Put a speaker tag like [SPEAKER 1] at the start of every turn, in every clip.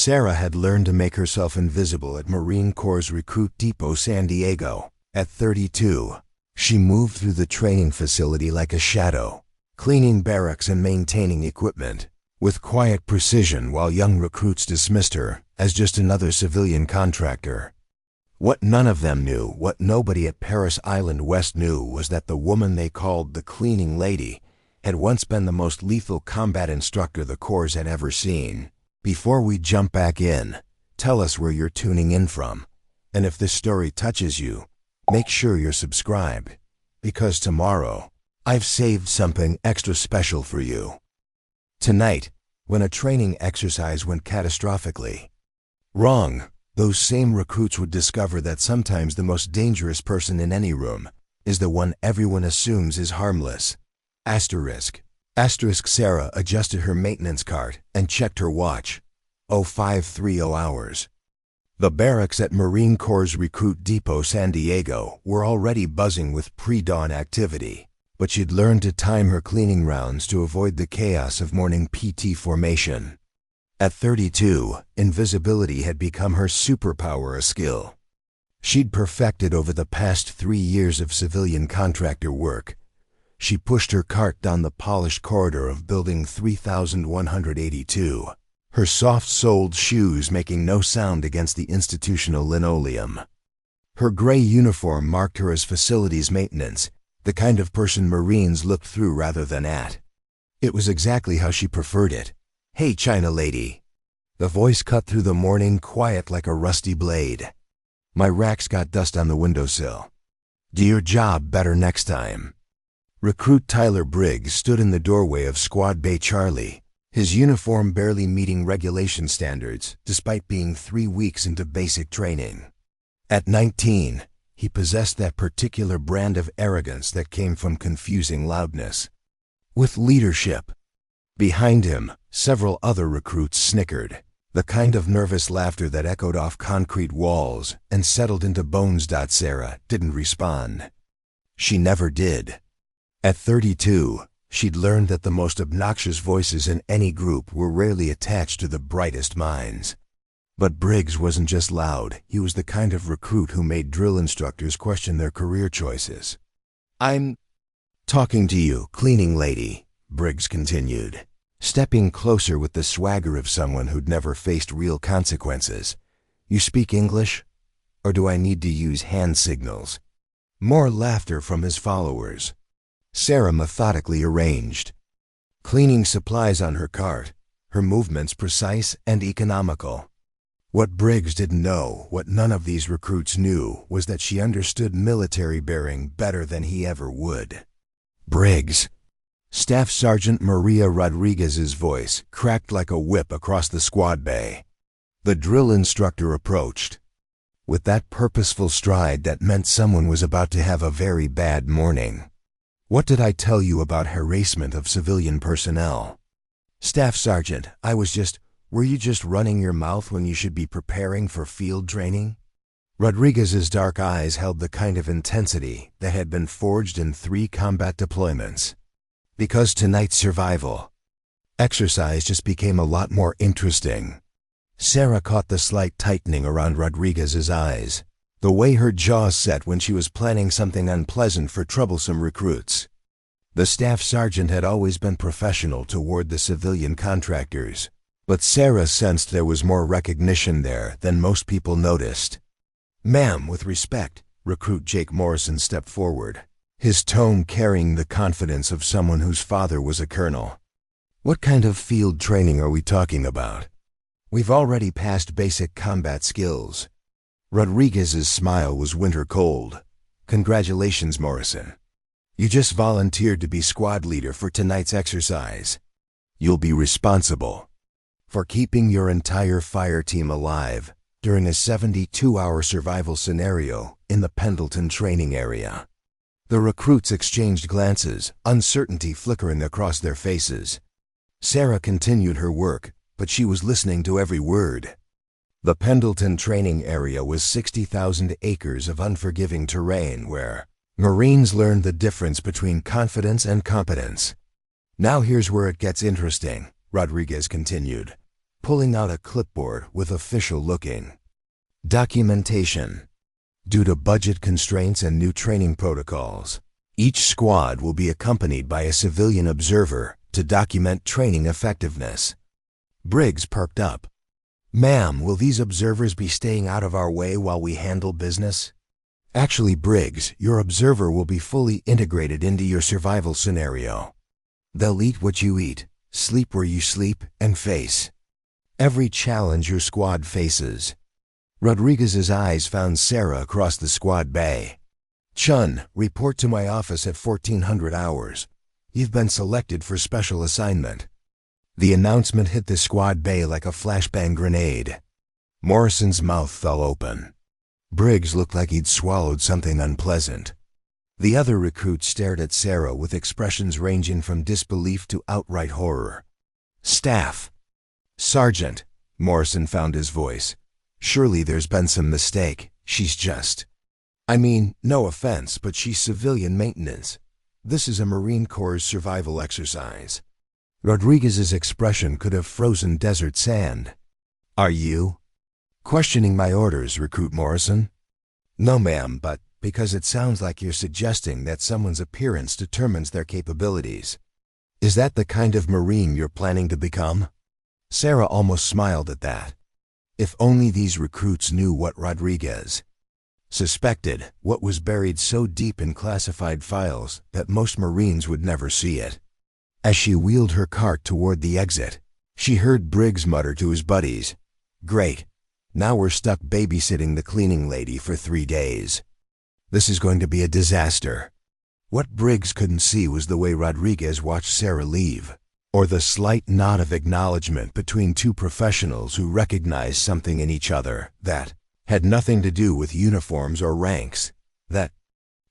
[SPEAKER 1] Sarah had learned to make herself invisible at Marine Corps Recruit Depot, San Diego. At 32, she moved through the training facility like a shadow, cleaning barracks and maintaining equipment with quiet precision, while young recruits dismissed her as just another civilian contractor. What none of them knew, what nobody at Paris Island West knew, was that the woman they called the cleaning lady had once been the most lethal combat instructor the Corps had ever seen. Before we jump back in, tell us where you're tuning in from, and if this story touches you, make sure you're subscribed, because tomorrow, I've saved something extra special for you. Tonight, when a training exercise went catastrophically wrong, those same recruits would discover that sometimes the most dangerous person in any room is the one everyone assumes is harmless. Asterisk. Sarah adjusted her maintenance cart and checked her watch. 0530 hours. The barracks at Marine Corps Recruit Depot, San Diego were already buzzing with pre-dawn activity, but she'd learned to time her cleaning rounds to avoid the chaos of morning PT formation. At 32, invisibility had become her superpower, a skill she'd perfected over the past 3 years of civilian contractor work. She pushed her cart down the polished corridor of Building 3182, her soft-soled shoes making no sound against the institutional linoleum. Her gray uniform marked her as facilities maintenance, the kind of person Marines looked through rather than at. It was exactly how she preferred it. "Hey, China lady." The voice cut through the morning quiet like a rusty blade. "My rack's got dust on the windowsill. Do your job better next time." Recruit Tyler Briggs stood in the doorway of Squad Bay Charlie, his uniform barely meeting regulation standards despite being 3 weeks into basic training. At 19, he possessed that particular brand of arrogance that came from confusing loudness with leadership. Behind him, several other recruits snickered, the kind of nervous laughter that echoed off concrete walls and settled into bones. Sarah didn't respond. She never did. At 32, she'd learned that the most obnoxious voices in any group were rarely attached to the brightest minds. But Briggs wasn't just loud, he was the kind of recruit who made drill instructors question their career choices. "I'm talking to you, cleaning lady," Briggs continued, stepping closer with the swagger of someone who'd never faced real consequences. "You speak English? Or do I need to use hand signals?" More laughter from his followers. Sarah methodically arranged cleaning supplies on her cart, her movements precise and economical. What Briggs didn't know, what none of these recruits knew, was that she understood military bearing better than he ever would. "Briggs." Staff Sergeant Maria Rodriguez's voice cracked like a whip across the squad bay. The drill instructor approached with that purposeful stride that meant someone was about to have a very bad morning. "What did I tell you about harassment of civilian personnel?" "Staff Sergeant, were you just running your mouth when you should be preparing for field training?" Rodriguez's dark eyes held the kind of intensity that had been forged in 3 combat deployments. "Because tonight's survival exercise just became a lot more interesting." Sarah caught the slight tightening around Rodriguez's eyes, the way her jaws set when she was planning something unpleasant for troublesome recruits. The staff sergeant had always been professional toward the civilian contractors, but Sarah sensed there was more recognition there than most people noticed. "Ma'am, with respect," recruit Jake Morrison stepped forward, his tone carrying the confidence of someone whose father was a colonel. "What kind of field training are we talking about? We've already passed basic combat skills." Rodriguez's smile was winter cold. "Congratulations, Morrison. You just volunteered to be squad leader for tonight's exercise. You'll be responsible for keeping your entire fire team alive during a 72-hour survival scenario in the Pendleton training area." The recruits exchanged glances, uncertainty flickering across their faces. Sarah continued her work, but she was listening to every word. The Pendleton training area was 60,000 acres of unforgiving terrain where Marines learned the difference between confidence and competence. "Now here's where it gets interesting," Rodriguez continued. pulling out a clipboard with official looking. Documentation. Due to budget constraints and new training protocols, each squad will be accompanied by a civilian observer to document training effectiveness. Briggs perked up. Ma'am, will these observers be staying out of our way while we handle business? Actually, Briggs, your observer will be fully integrated into your survival scenario. They'll eat what you eat, sleep where you sleep, and face every challenge your squad faces. Rodriguez's eyes found Sarah across the squad bay. Chun, report to my office at 1400 hours. You've been selected for special assignment. The announcement hit the squad bay like a flashbang grenade. Morrison's mouth fell open. Briggs looked like he'd swallowed something unpleasant. The other recruits stared at Sarah with expressions ranging from disbelief to outright horror. Staff. Sergeant, Morrison found his voice. Surely there's been some mistake. She's just... I mean, no offense, but she's civilian maintenance. This is a Marine Corps survival exercise. Rodriguez's expression could have frozen desert sand. Are you questioning my orders, Recruit Morrison? No, ma'am, but because it sounds like you're suggesting that someone's appearance determines their capabilities. Is that the kind of Marine you're planning to become? Sarah almost smiled at that. If only these recruits knew what Rodriguez suspected, what was buried so deep in classified files that most Marines would never see it. As she wheeled her cart toward the exit, she heard Briggs mutter to his buddies, "Great, now we're stuck babysitting the cleaning lady for 3 days. This is going to be a disaster." What Briggs couldn't see was the way Rodriguez watched Sarah leave, or the slight nod of acknowledgement between two professionals who recognized something in each other that had nothing to do with uniforms or ranks. That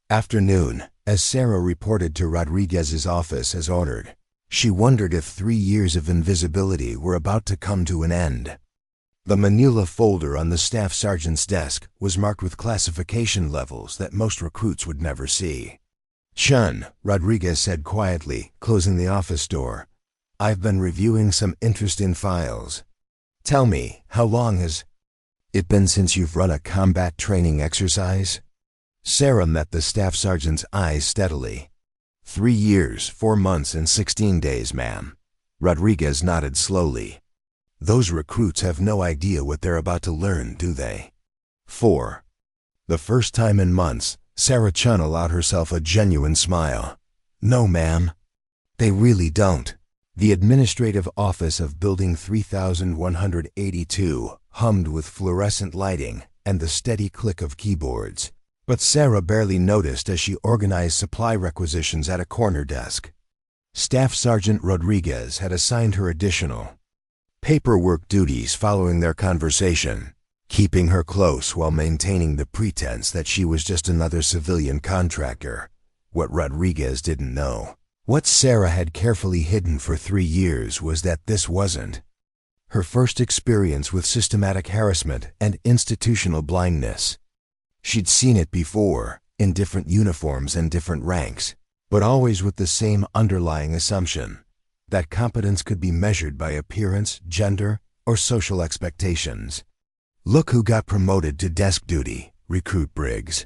[SPEAKER 1] afternoon, as Sarah reported to Rodriguez's office as ordered, she wondered if 3 years of invisibility were about to come to an end. The manila folder on the staff sergeant's desk was marked with classification levels that most recruits would never see. Chun, Rodriguez said quietly, closing the office door. I've been reviewing some interesting files. Tell me, how long has it been since you've run a combat training exercise? Sarah met the staff sergeant's eyes steadily. 3 years, 4 months, and 16 days, ma'am. Rodriguez nodded slowly. Those recruits have no idea what they're about to learn, do they? 4. The first time in months, Sarah Chun allowed herself a genuine smile. No, ma'am. They really don't. The administrative office of Building 3182 hummed with fluorescent lighting and the steady click of keyboards. But Sarah barely noticed as she organized supply requisitions at a corner desk. Staff Sergeant Rodriguez had assigned her additional paperwork duties following their conversation, keeping her close while maintaining the pretense that she was just another civilian contractor. What Rodriguez didn't know, what Sarah had carefully hidden for 3 years, was that this wasn't her first experience with systematic harassment and institutional blindness. She'd seen it before, in different uniforms and different ranks, but always with the same underlying assumption that competence could be measured by appearance, gender, or social expectations. Look who got promoted to desk duty, Recruit Briggs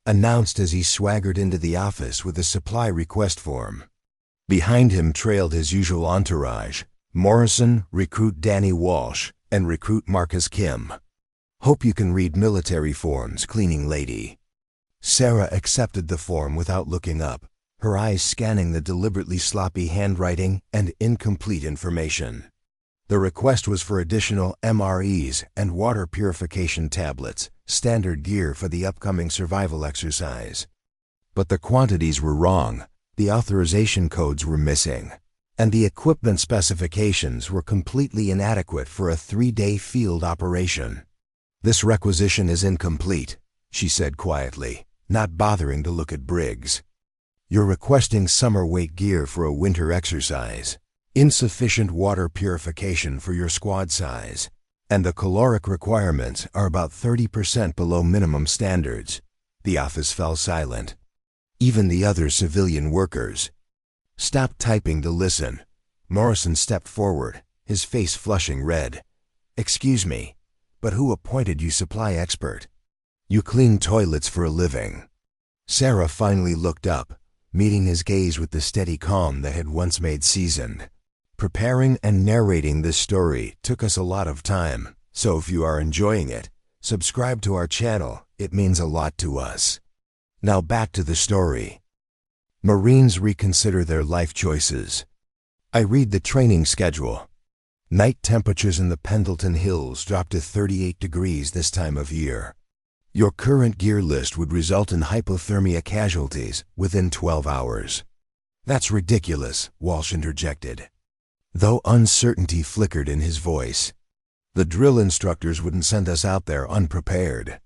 [SPEAKER 1] announced as he swaggered into the office with a supply request form. Behind him trailed his usual entourage, Morrison, Recruit Danny Walsh, and Recruit Marcus Kim. Hope you can read military forms, cleaning lady. Sarah accepted the form without looking up, her eyes scanning the deliberately sloppy handwriting and incomplete information. The request was for additional MREs and water purification tablets, standard gear for the upcoming survival exercise. But the quantities were wrong, the authorization codes were missing, and the equipment specifications were completely inadequate for a 3-day field operation. This requisition is incomplete, she said quietly, not bothering to look at Briggs. You're requesting summer weight gear for a winter exercise, insufficient water purification for your squad size, and the caloric requirements are about 30% below minimum standards. The office fell silent. Even the other civilian workers stopped typing to listen. Morrison stepped forward, his face flushing red. "Excuse me, but who appointed you supply expert? You clean toilets for a living." Sarah finally looked up, meeting his gaze with the steady calm that had once made seasoned. Preparing and narrating this story took us a lot of time, so if you are enjoying it, subscribe to our channel. It means a lot to us. Now back to the story. Marines reconsider their life choices. I read the training schedule. Night temperatures in the Pendleton Hills drop to 38 degrees this time of year. Your current gear list would result in hypothermia casualties within 12 hours. "That's ridiculous," Walsh interjected, though uncertainty flickered in his voice. "The drill instructors wouldn't send us out there unprepared."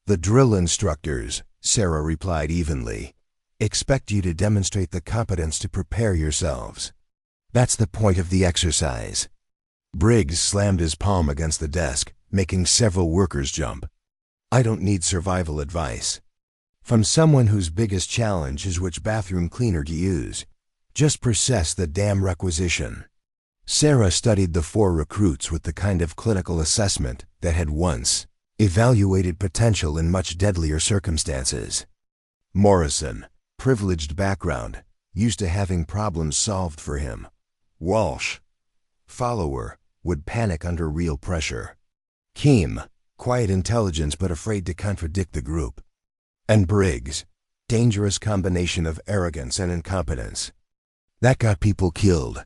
[SPEAKER 1] "The drill instructors," Sarah replied evenly, "expect you to demonstrate the competence to prepare yourselves. That's the point of the exercise." Briggs slammed his palm against the desk, making several workers jump. "I don't need survival advice from someone whose biggest challenge is which bathroom cleaner to use. Just process the damn requisition." Sarah studied the 4 recruits with the kind of clinical assessment that had once evaluated potential in much deadlier circumstances. Morrison, privileged background, used to having problems solved for him. Walsh, follower, would panic under real pressure. Keem, quiet intelligence but afraid to contradict the group. And Briggs, dangerous combination of arrogance and incompetence. That got people killed.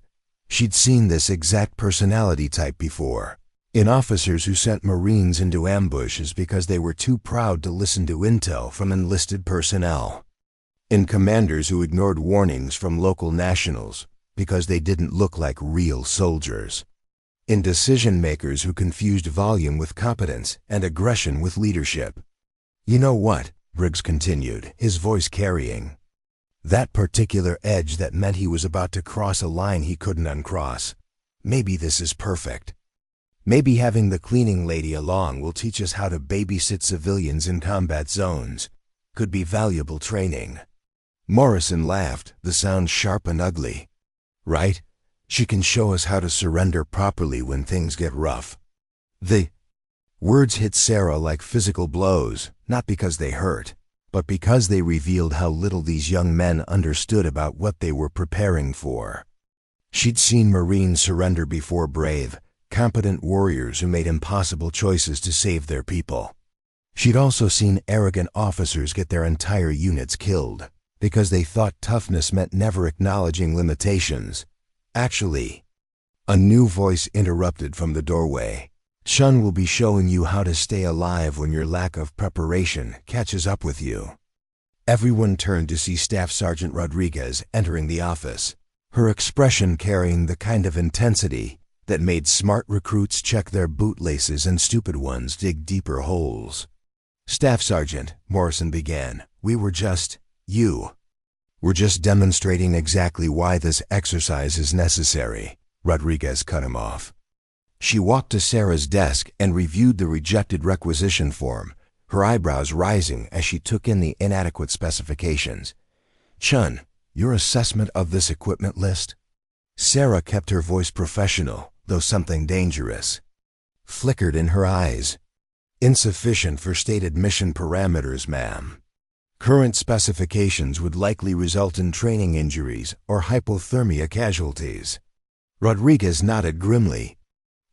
[SPEAKER 1] She'd seen this exact personality type before, in officers who sent Marines into ambushes because they were too proud to listen to intel from enlisted personnel, in commanders who ignored warnings from local nationals because they didn't look like real soldiers, in decision-makers who confused volume with competence and aggression with leadership. "You know what?" Briggs continued, his voice carrying that particular edge that meant he was about to cross a line he couldn't uncross. "Maybe this is perfect. Maybe having the cleaning lady along will teach us how to babysit civilians in combat zones. Could be valuable training." Morrison laughed, the sound sharp and ugly. "Right? She can show us how to surrender properly when things get rough." The words hit Sarah like physical blows, not because they hurt, but because they revealed how little these young men understood about what they were preparing for. She'd seen Marines surrender before brave, competent warriors who made impossible choices to save their people. She'd also seen arrogant officers get their entire units killed because they thought toughness meant never acknowledging limitations. "Actually," a new voice interrupted from the doorway, "Chun will be showing you how to stay alive when your lack of preparation catches up with you." Everyone turned to see Staff Sergeant Rodriguez entering the office, her expression carrying the kind of intensity that made smart recruits check their bootlaces and stupid ones dig deeper holes. "Staff Sergeant," Morrison began, we're just demonstrating exactly why this exercise is necessary." Rodriguez cut him off. She walked to Sarah's desk and reviewed the rejected requisition form, her eyebrows rising as she took in the inadequate specifications. "Chun, your assessment of this equipment list?" Sarah kept her voice professional, though something dangerous flickered in her eyes. "Insufficient for stated mission parameters, ma'am. Current specifications would likely result in training injuries or hypothermia casualties." Rodriguez nodded grimly.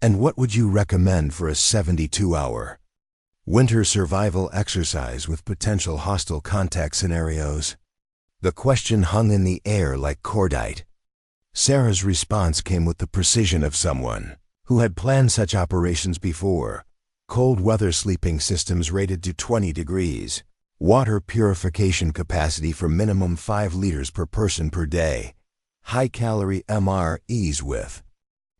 [SPEAKER 1] "And what would you recommend for a 72-hour winter survival exercise with potential hostile contact scenarios?" The question hung in the air like cordite. Sarah's response came with the precision of someone who had planned such operations before. Cold weather sleeping systems rated to 20 degrees. Water purification capacity for minimum 5 liters per person per day. High-calorie MREs with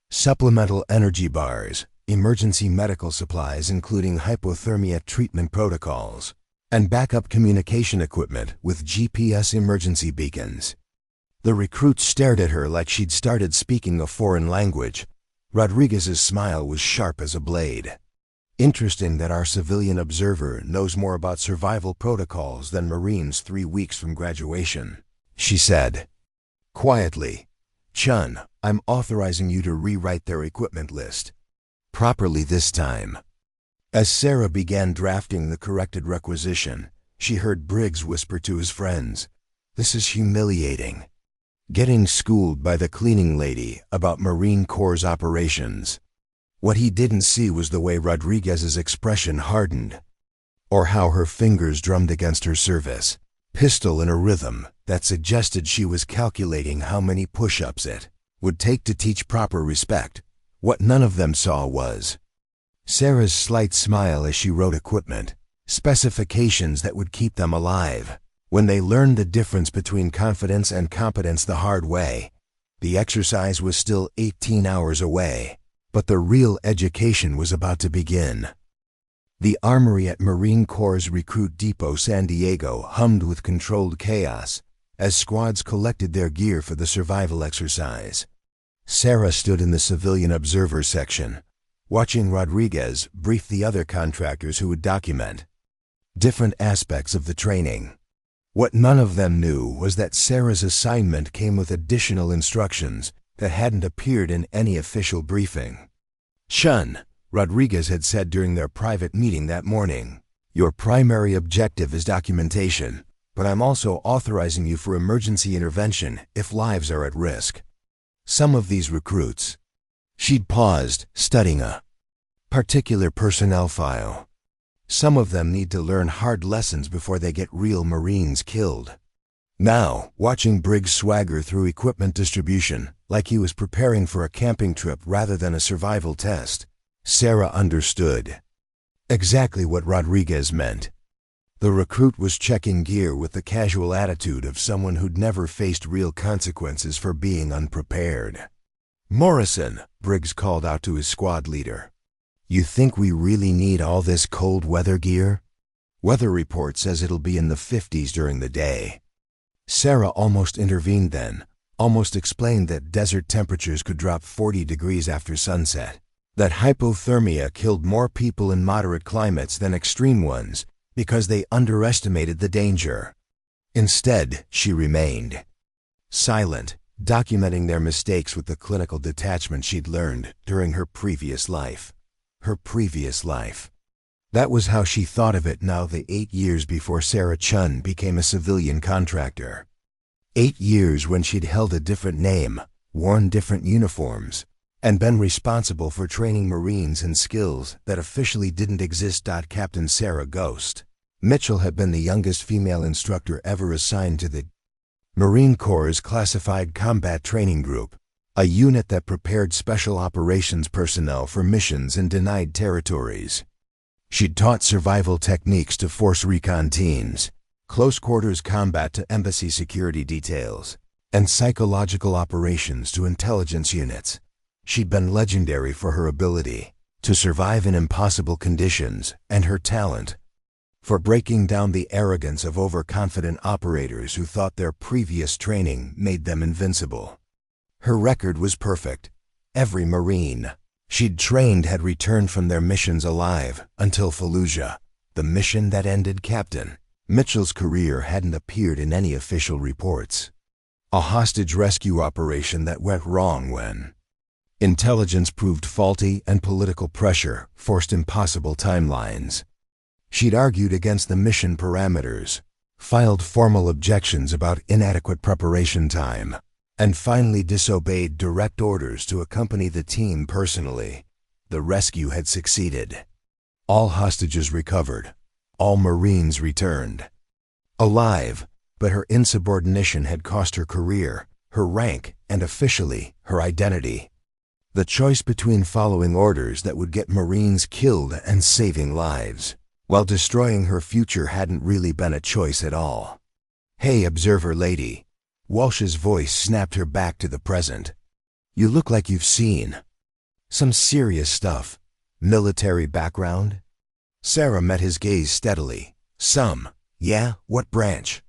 [SPEAKER 1] supplemental energy bars, emergency medical supplies including hypothermia treatment protocols, and backup communication equipment with GPS emergency beacons. The recruits stared at her like she'd started speaking a foreign language. Rodriguez's smile was sharp as a blade. "Interesting that our civilian observer knows more about survival protocols than Marines 3 weeks from graduation," she said quietly. "Chun, I'm authorizing you to rewrite their equipment list. Properly this time." As Sarah began drafting the corrected requisition, she heard Briggs whisper to his friends, "This is humiliating." Getting schooled by the cleaning lady about Marine Corps operations. What he didn't see was the way Rodriguez's expression hardened, or how her fingers drummed against her service pistol in a rhythm that suggested she was calculating how many push-ups it would take to teach proper respect. What none of them saw was Sarah's slight smile as she wrote equipment specifications that would keep them alive. When they learned the difference between confidence and competence the hard way, the exercise was still 18 hours away, but the real education was about to begin. The armory at Marine Corps Recruit Depot San Diego hummed with controlled chaos as squads collected their gear for the survival exercise. Sarah stood in the civilian observer section, watching Rodriguez brief the other contractors who would document different aspects of the training. What none of them knew was that Sarah's assignment came with additional instructions that hadn't appeared in any official briefing. "Chun," Rodriguez had said during their private meeting that morning, "your primary objective is documentation, but I'm also authorizing you for emergency intervention if lives are at risk." Some of these recruits. She'd paused, studying a particular personnel file. Some of them need to learn hard lessons before they get real Marines killed. Now, watching Briggs swagger through equipment distribution like he was preparing for a camping trip rather than a survival test, Sarah understood exactly what Rodriguez meant. The recruit was checking gear with the casual attitude of someone who'd never faced real consequences for being unprepared. "Morrison," Briggs called out to his squad leader, "you think we really need all this cold weather gear? Weather report says it'll be in the 50s during the day." Sarah almost intervened then, almost explained that desert temperatures could drop 40 degrees after sunset, that hypothermia killed more people in moderate climates than extreme ones because they underestimated the danger. Instead, she remained silent, documenting their mistakes with the clinical detachment she'd learned during her previous life. Her previous life. That was how she thought of it now, the 8 years before Sarah Chun became a civilian contractor. 8 years when she'd held a different name, worn different uniforms, and been responsible for training Marines in skills that officially didn't exist. Captain Sarah Ghost Mitchell had been the youngest female instructor ever assigned to the Marine Corps' Classified Combat Training Group, a unit that prepared special operations personnel for missions in denied territories. She'd taught survival techniques to force recon teams, close quarters combat to embassy security details, and psychological operations to intelligence units. She'd been legendary for her ability to survive in impossible conditions and her talent for breaking down the arrogance of overconfident operators who thought their previous training made them invincible. Her record was perfect. Every Marine she'd trained had returned from their missions alive until Fallujah, the mission that ended Captain Mitchell's career, hadn't appeared in any official reports. A hostage rescue operation that went wrong when intelligence proved faulty and political pressure forced impossible timelines. She'd argued against the mission parameters, filed formal objections about inadequate preparation time, and finally disobeyed direct orders to accompany the team personally. The rescue had succeeded. All hostages recovered. All Marines returned. Alive, but her insubordination had cost her career, her rank, and officially, her identity. The choice between following orders that would get Marines killed and saving lives, while destroying her future, hadn't really been a choice at all. "Hey, observer lady." Walsh's voice snapped her back to the present. "You look like you've seen some serious stuff. Military background?" Sarah met his gaze steadily. "Some. Yeah, what branch?"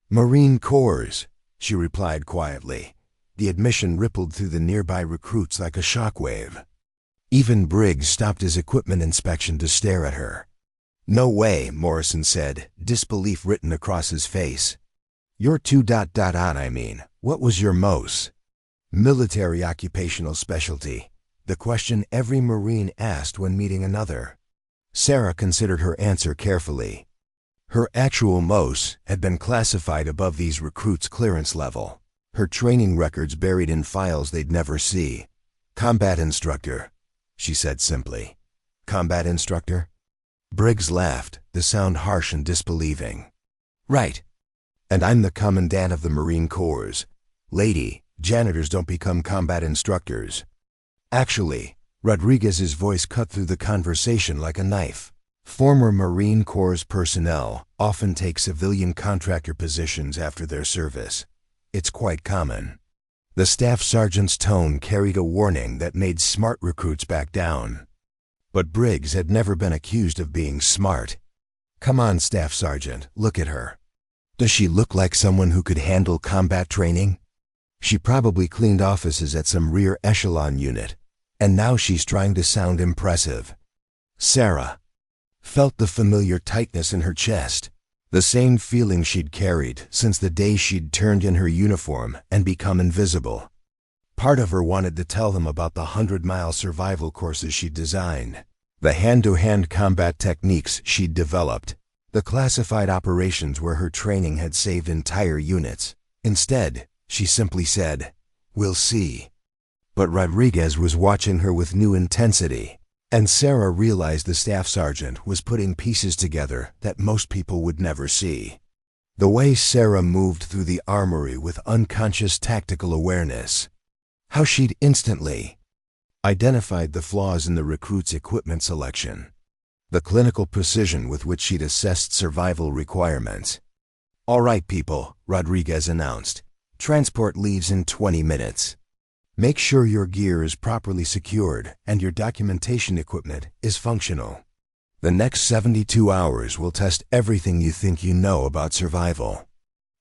[SPEAKER 1] "Marine Corps," she replied quietly. The admission rippled through the nearby recruits like a shockwave. Even Briggs stopped his equipment inspection to stare at her. "No way," Morrison said, disbelief written across his face. "You're I mean, what was your MOS?" Military occupational specialty. The question every Marine asked when meeting another. Sarah considered her answer carefully. Her actual MOS had been classified above these recruits' clearance level. Her training records buried in files they'd never see. Combat instructor, she said simply. Combat instructor? Briggs laughed, the sound harsh and disbelieving. Right. And I'm the commandant of the Marine Corps. Lady, janitors don't become combat instructors. Actually, Rodriguez's voice cut through the conversation like a knife. Former Marine Corps personnel often take civilian contractor positions after their service. It's quite common. The staff sergeant's tone carried a warning that made smart recruits back down. But Briggs had never been accused of being smart. Come on, Staff Sergeant, look at her. Does she look like someone who could handle combat training? She probably cleaned offices at some rear echelon unit, and now she's trying to sound impressive. Sarah felt the familiar tightness in her chest, the same feeling she'd carried since the day she'd turned in her uniform and become invisible. Part of her wanted to tell them about the 100-mile survival courses she'd designed, the hand-to-hand combat techniques she'd developed, the classified operations where her training had saved entire units. Instead, she simply said, "We'll see." But Rodriguez was watching her with new intensity, and Sarah realized the staff sergeant was putting pieces together that most people would never see. The way Sarah moved through the armory with unconscious tactical awareness, how she'd instantly identified the flaws in the recruit's equipment selection, the clinical precision with which she'd assessed survival requirements. "All right, people," Rodriguez announced. "Transport leaves in 20 minutes. Make sure your gear is properly secured and your documentation equipment is functional. The next 72 hours will test everything you think you know about survival."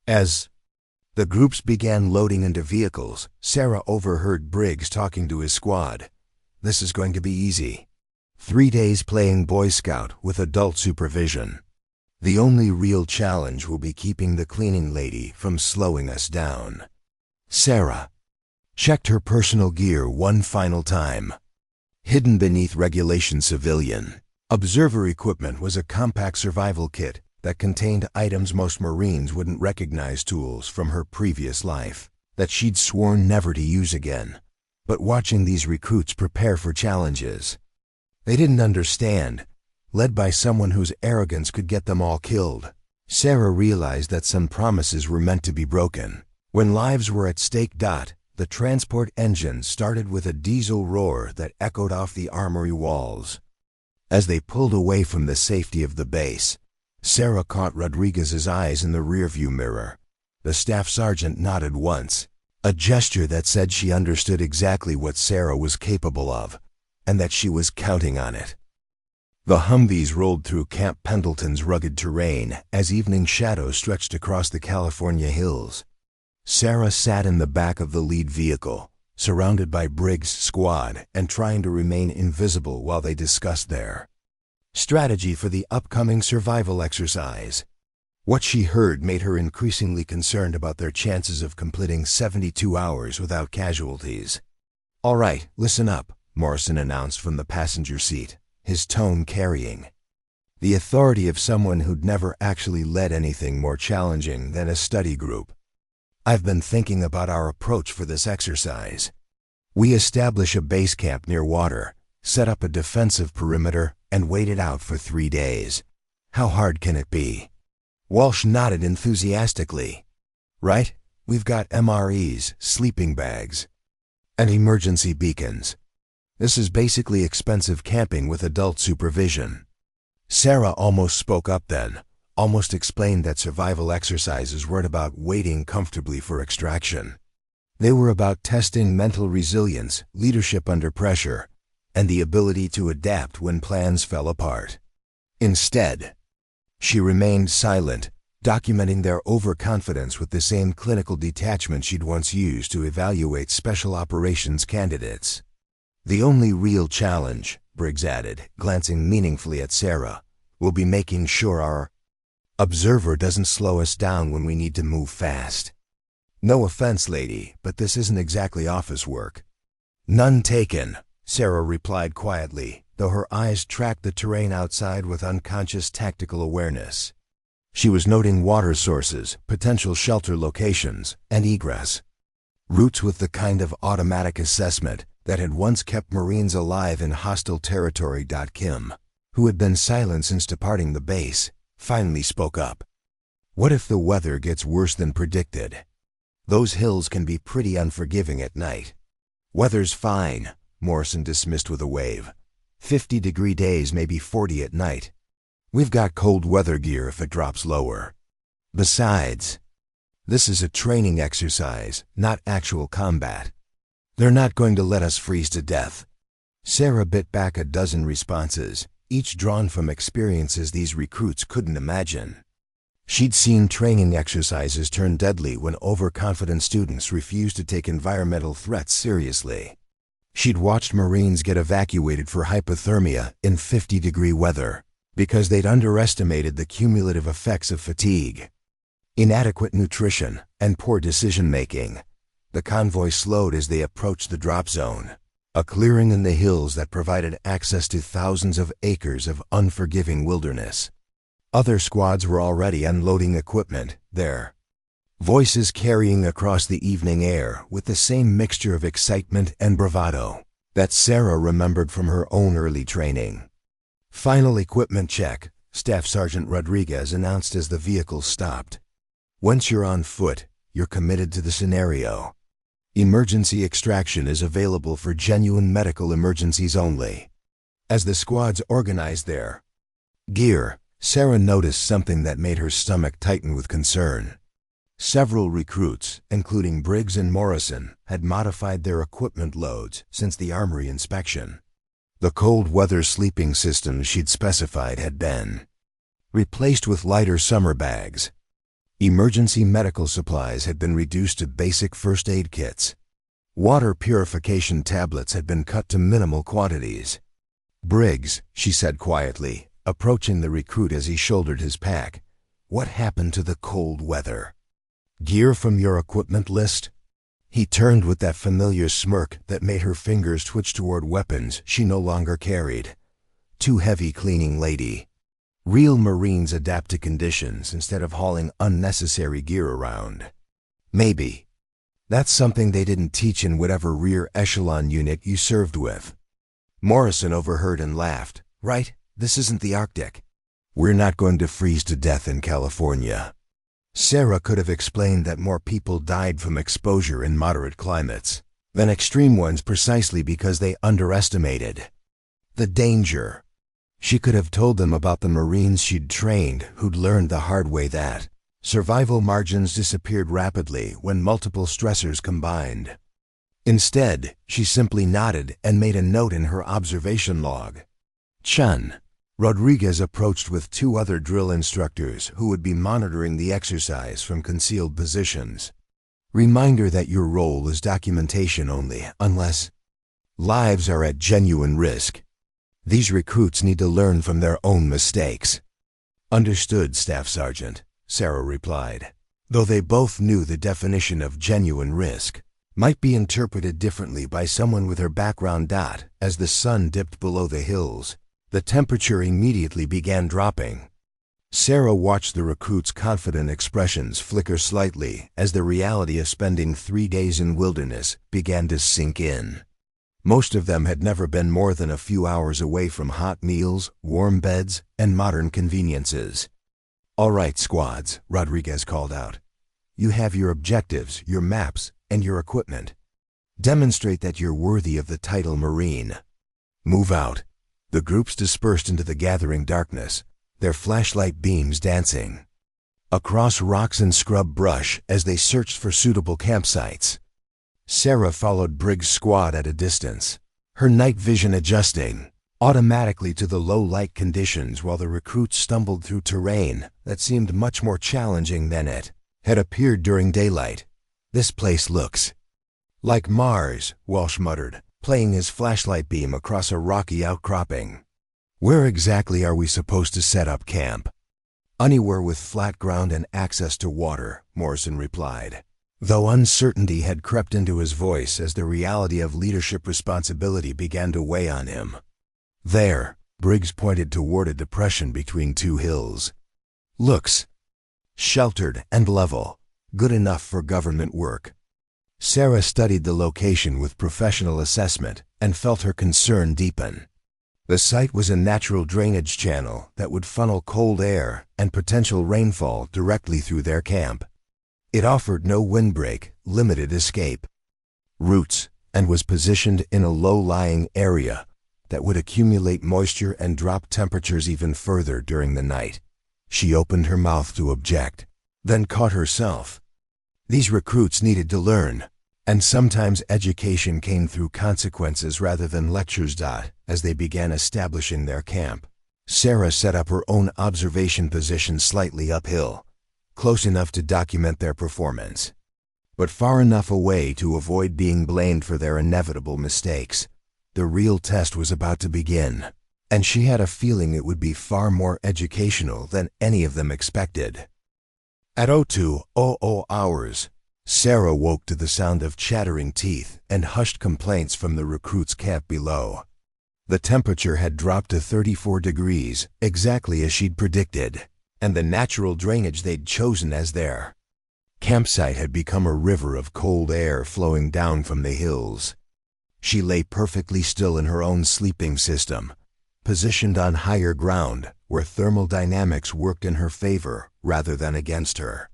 [SPEAKER 1] As the groups began loading into vehicles, Sarah overheard Briggs talking to his squad. "This is going to be easy. 3 days playing Boy Scout with adult supervision. The only real challenge will be keeping the cleaning lady from slowing us down." Sarah checked her personal gear one final time. Hidden beneath regulation civilian observer equipment was a compact survival kit that contained items most Marines wouldn't recognize, tools from her previous life that she'd sworn never to use again. But watching these recruits prepare for challenges they didn't understand, led by someone whose arrogance could get them all killed, Sarah realized that some promises were meant to be broken. When lives were at stake, the transport engine started with a diesel roar that echoed off the armory walls. As they pulled away from the safety of the base, Sarah caught Rodriguez's eyes in the rearview mirror. The staff sergeant nodded once, a gesture that said she understood exactly what Sarah was capable of, and that she was counting on it. The Humvees rolled through Camp Pendleton's rugged terrain as evening shadows stretched across the California hills. Sarah sat in the back of the lead vehicle, surrounded by Briggs' squad and trying to remain invisible while they discussed their strategy for the upcoming survival exercise. What she heard made her increasingly concerned about their chances of completing 72 hours without casualties. "All right, listen up," Morrison announced from the passenger seat, his tone carrying the authority of someone who'd never actually led anything more challenging than a study group. "I've been thinking about our approach for this exercise. We establish a base camp near water, set up a defensive perimeter, and wait it out for 3 days. How hard can it be?" Walsh nodded enthusiastically. "Right? We've got MREs, sleeping bags, and emergency beacons. This is basically expensive camping with adult supervision." Sarah almost spoke up then, almost explained that survival exercises weren't about waiting comfortably for extraction. They were about testing mental resilience, leadership under pressure, and the ability to adapt when plans fell apart. Instead, she remained silent, documenting their overconfidence with the same clinical detachment she'd once used to evaluate special operations candidates. "The only real challenge," Briggs added, glancing meaningfully at Sarah, "will be making sure our observer doesn't slow us down when we need to move fast." No offense, lady, but this isn't exactly office work. None taken, Sarah replied quietly, though her eyes tracked the terrain outside with unconscious tactical awareness. She was noting water sources, potential shelter locations, and egress. Routes with the kind of automatic assessment that had once kept Marines alive in hostile territory. Kim, who had been silent since departing the base, finally spoke up. What if the weather gets worse than predicted? Those hills can be pretty unforgiving at night. Weather's fine, Morrison dismissed with a wave. 50-degree days, maybe 40 at night. We've got cold weather gear if it drops lower. Besides, this is a training exercise, not actual combat. They're not going to let us freeze to death. Sarah bit back a dozen responses, each drawn from experiences these recruits couldn't imagine. She'd seen training exercises turn deadly when overconfident students refused to take environmental threats seriously. She'd watched Marines get evacuated for hypothermia in 50-degree weather because they'd underestimated the cumulative effects of fatigue. Inadequate nutrition and poor decision-making. The convoy slowed as they approached the drop zone, a clearing in the hills that provided access to thousands of acres of unforgiving wilderness. Other squads were already unloading equipment there, voices carrying across the evening air with the same mixture of excitement and bravado that Sarah remembered from her own early training. Final equipment check, Staff Sergeant Rodriguez announced as the vehicle stopped. Once you're on foot, you're committed to the scenario. Emergency extraction is available for genuine medical emergencies only. As the squads organized their gear, Sarah noticed something that made her stomach tighten with concern. Several recruits, including Briggs and Morrison, had modified their equipment loads since the armory inspection. The cold weather sleeping systems she'd specified had been replaced with lighter summer bags. Emergency medical supplies had been reduced to basic first aid kits. Water purification tablets had been cut to minimal quantities. Briggs, she said quietly, approaching the recruit as he shouldered his pack, what happened to the cold weather? Gear from your equipment list? He turned with that familiar smirk that made her fingers twitch toward weapons she no longer carried. Too heavy, cleaning lady. Real Marines adapt to conditions instead of hauling unnecessary gear around. Maybe. That's something they didn't teach in whatever rear echelon unit you served with. Morrison overheard and laughed. Right? This isn't the Arctic. We're not going to freeze to death in California. Sarah could have explained that more people died from exposure in moderate climates than extreme ones precisely because they underestimated the danger. She could have told them about the Marines she'd trained who'd learned the hard way that survival margins disappeared rapidly when multiple stressors combined. Instead, she simply nodded and made a note in her observation log. Chun. Rodriguez approached with two other drill instructors who would be monitoring the exercise from concealed positions. Reminder that your role is documentation only, unless lives are at genuine risk. These recruits need to learn from their own mistakes. Understood, Staff Sergeant, Sarah replied, though they both knew the definition of genuine risk might be interpreted differently by someone with her background. As the sun dipped below the hills, the temperature immediately began dropping. Sarah watched the recruits' confident expressions flicker slightly as the reality of spending 3 days in wilderness began to sink in. Most of them had never been more than a few hours away from hot meals, warm beds, and modern conveniences. All right, squads, Rodriguez called out. You have your objectives, your maps, and your equipment. Demonstrate that you're worthy of the title Marine. Move out. The groups dispersed into the gathering darkness, their flashlight beams dancing across rocks and scrub brush as they searched for suitable campsites. Sarah followed Briggs' squad at a distance, her night vision adjusting automatically to the low light conditions while the recruits stumbled through terrain that seemed much more challenging than it had appeared during daylight. This place looks like Mars, Walsh muttered, playing his flashlight beam across a rocky outcropping. Where exactly are we supposed to set up camp? Anywhere with flat ground and access to water, Morrison replied. though uncertainty had crept into his voice as the reality of leadership responsibility began to weigh on him. There, Briggs pointed toward a depression between two hills. Looks sheltered and level, good enough for government work. Sarah studied the location with professional assessment and felt her concern deepen. The site was a natural drainage channel that would funnel cold air and potential rainfall directly through their camp. It offered no windbreak, limited escape routes, and was positioned in a low-lying area that would accumulate moisture and drop temperatures even further during the night. She opened her mouth to object, then caught herself. These recruits needed to learn, and sometimes education came through consequences rather than lectures. As they began establishing their camp, Sarah set up her own observation position slightly uphill, close enough to document their performance, but far enough away to avoid being blamed for their inevitable mistakes. The real test was about to begin, and she had a feeling it would be far more educational than any of them expected. At 02:00 hours, Sarah woke to the sound of chattering teeth and hushed complaints from the recruits' camp below. The temperature had dropped to 34 degrees, exactly as she'd predicted, and the natural drainage they'd chosen as their campsite had become a river of cold air flowing down from the hills. She lay perfectly still in her own sleeping system, positioned on higher ground where thermal dynamics worked in her favor rather than against her.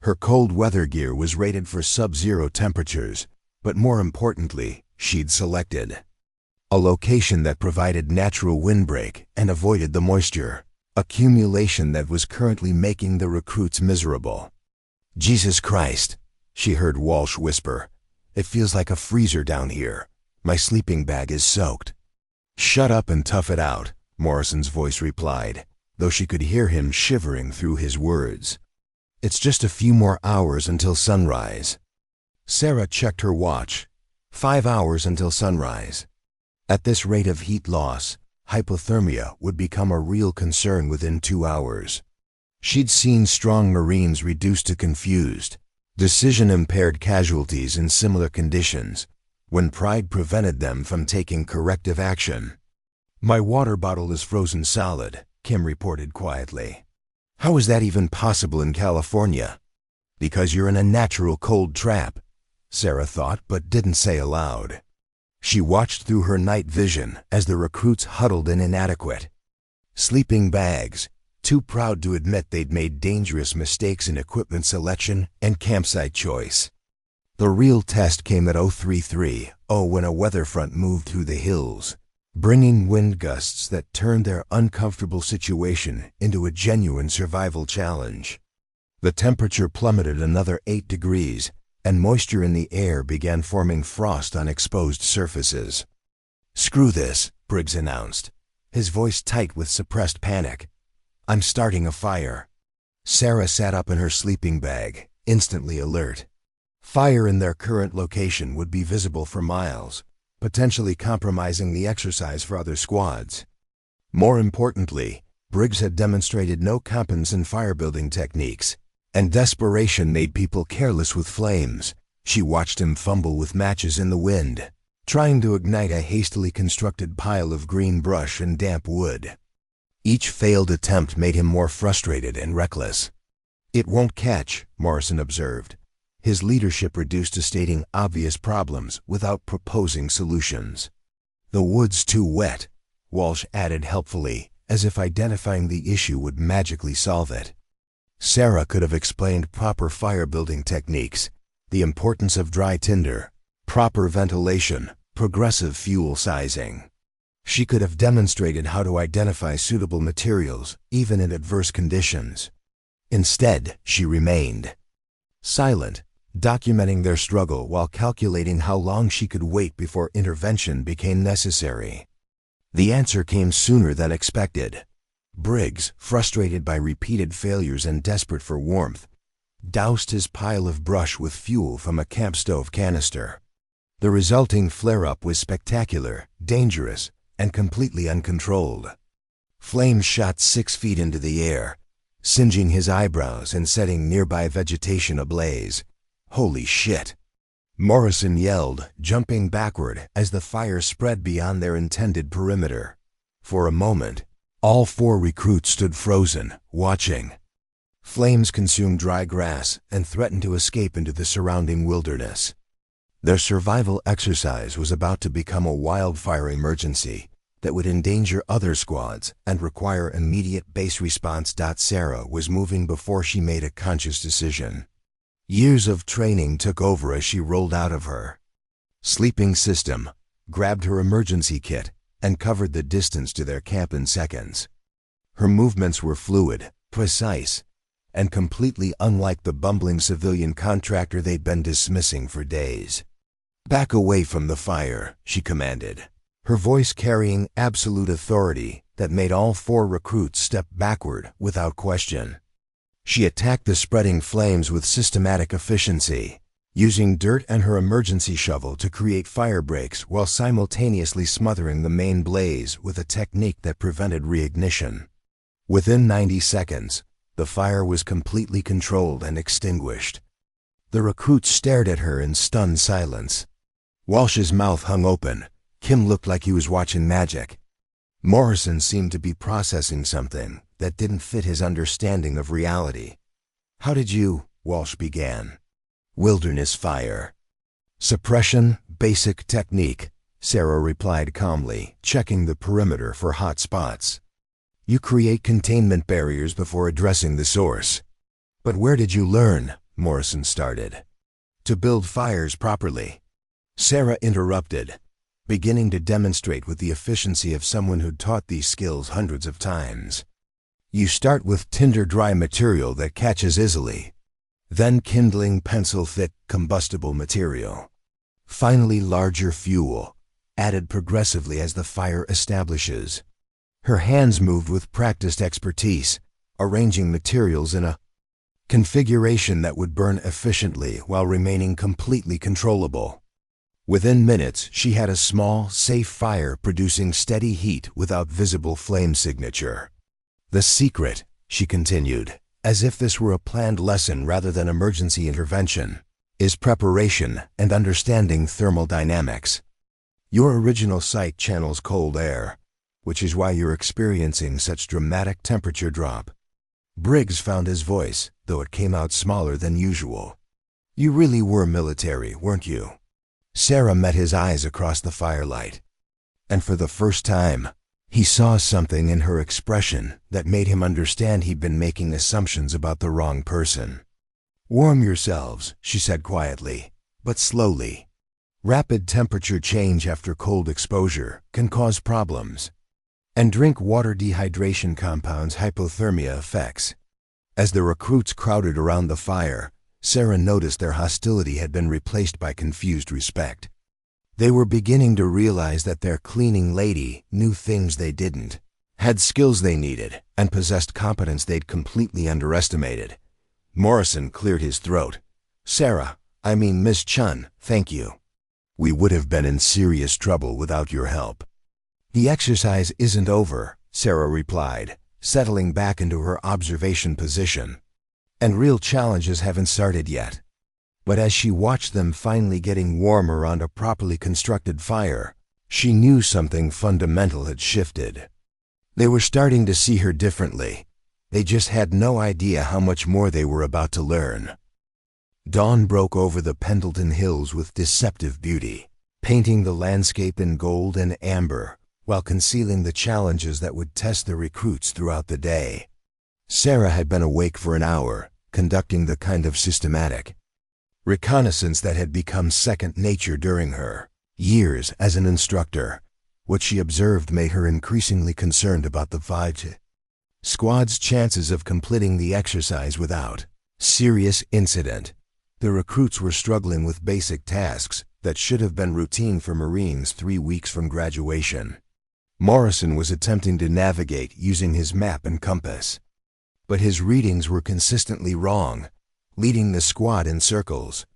[SPEAKER 1] Her cold weather gear was rated for sub-zero temperatures, but more importantly, she'd selected a location that provided natural windbreak and avoided the moisture accumulation that was currently making the recruits miserable. "Jesus Christ," she heard Walsh whisper. "It feels like a freezer down here. My sleeping bag is soaked." "Shut up and tough it out," Morrison's voice replied, though she could hear him shivering through his words. "It's just a few more hours until sunrise." Sarah checked her watch. 5 hours until sunrise. At this rate of heat loss, hypothermia would become a real concern within 2 hours. She'd seen strong Marines reduced to confused, decision-impaired casualties in similar conditions, when pride prevented them from taking corrective action. "My water bottle is frozen solid," Kim reported quietly. "How is that even possible in California?" "Because you're in a natural cold trap," Sarah thought but didn't say aloud. She watched through her night vision as the recruits huddled in inadequate sleeping bags, too proud to admit they'd made dangerous mistakes in equipment selection and campsite choice. The real test came at 03:30 when a weather front moved through the hills, bringing wind gusts that turned their uncomfortable situation into a genuine survival challenge. The temperature plummeted another 8 degrees, and moisture in the air began forming frost on exposed surfaces. "Screw this," Briggs announced, his voice tight with suppressed panic. "I'm starting a fire." Sarah sat up in her sleeping bag, instantly alert. Fire in their current location would be visible for miles, potentially compromising the exercise for other squads. More importantly, Briggs had demonstrated no competence in fire-building techniques, and desperation made people careless with flames. She watched him fumble with matches in the wind, trying to ignite a hastily constructed pile of green brush and damp wood. Each failed attempt made him more frustrated and reckless. "It won't catch," Morrison observed, his leadership reduced to stating obvious problems without proposing solutions. "The wood's too wet," Walsh added helpfully, as if identifying the issue would magically solve it. Sarah could have explained proper fire-building techniques, the importance of dry tinder, proper ventilation, progressive fuel sizing. She could have demonstrated how to identify suitable materials, even in adverse conditions. Instead, she remained silent, documenting their struggle while calculating how long she could wait before intervention became necessary. The answer came sooner than expected. Briggs, frustrated by repeated failures and desperate for warmth, doused his pile of brush with fuel from a camp stove canister. The resulting flare-up was spectacular, dangerous, and completely uncontrolled. Flames shot 6 feet into the air, singeing his eyebrows and setting nearby vegetation ablaze, "Holy shit!" Morrison yelled, jumping backward as the fire spread beyond their intended perimeter. For a moment, all 4 recruits stood frozen, watching. Flames consumed dry grass and threatened to escape into the surrounding wilderness. Their survival exercise was about to become a wildfire emergency that would endanger other squads and require immediate base response. Sarah was moving before she made a conscious decision. Years of training took over as she rolled out of her sleeping system, grabbed her emergency kit, and covered the distance to their camp in seconds. Her movements were fluid, precise, and completely unlike the bumbling civilian contractor they'd been dismissing for days. "Back away from the fire," she commanded, her voice carrying absolute authority that made all 4 recruits step backward without question. She attacked the spreading flames with systematic efficiency, using dirt and her emergency shovel to create fire breaks while simultaneously smothering the main blaze with a technique that prevented reignition. Within 90 seconds, the fire was completely controlled and extinguished. The recruits stared at her in stunned silence. Walsh's mouth hung open. Kim looked like he was watching magic. Morrison seemed to be processing something that didn't fit his understanding of reality. "How did you?" Walsh began. "Wilderness fire. Suppression, basic technique," Sarah replied calmly, checking the perimeter for hot spots. "You create containment barriers before addressing the source." "But where did you learn?" Morrison started. "To build fires properly," Sarah interrupted, beginning to demonstrate with the efficiency of someone who'd taught these skills hundreds of times. "You start with tinder-dry material that catches easily, then kindling pencil-thick combustible material. Finally larger fuel, added progressively as the fire establishes." Her hands moved with practiced expertise, arranging materials in a configuration that would burn efficiently while remaining completely controllable. Within minutes, she had a small, safe fire producing steady heat without visible flame signature. "The secret," she continued, as if this were a planned lesson rather than emergency intervention, "is preparation and understanding thermal dynamics. Your original site channels cold air, which is why you're experiencing such dramatic temperature drop." Briggs found his voice, though it came out smaller than usual. "You really were military, weren't you?" Sarah met his eyes across the firelight, and for the first time, he saw something in her expression that made him understand he'd been making assumptions about the wrong person. "Warm yourselves," she said quietly, but slowly. "Rapid temperature change after cold exposure can cause problems. And drink water. Dehydration compounds hypothermia effects." As the recruits crowded around the fire, Sarah noticed their hostility had been replaced by confused respect. They were beginning to realize that their cleaning lady knew things they didn't, had skills they needed, and possessed competence they'd completely underestimated. Morrison cleared his throat. I mean Miss Chun, thank you. We would have been in serious trouble without your help." "The exercise isn't over," Sarah replied, settling back into her observation position. "And real challenges haven't started yet." But as she watched them finally getting warmer around a properly constructed fire, she knew something fundamental had shifted. They were starting to see her differently. They just had no idea how much more they were about to learn. Dawn broke over the Pendleton Hills with deceptive beauty, painting the landscape in gold and amber while concealing the challenges that would test the recruits throughout the day. Sarah had been awake for an hour, conducting the kind of systematic reconnaissance that had become second nature during her years as an instructor. What she observed made her increasingly concerned about the squad's chances of completing the exercise without serious incident. The recruits were struggling with basic tasks that should have been routine for Marines 3 weeks from graduation. Morrison was attempting to navigate using his map and compass, but his readings were consistently wrong, leading the squad in circles.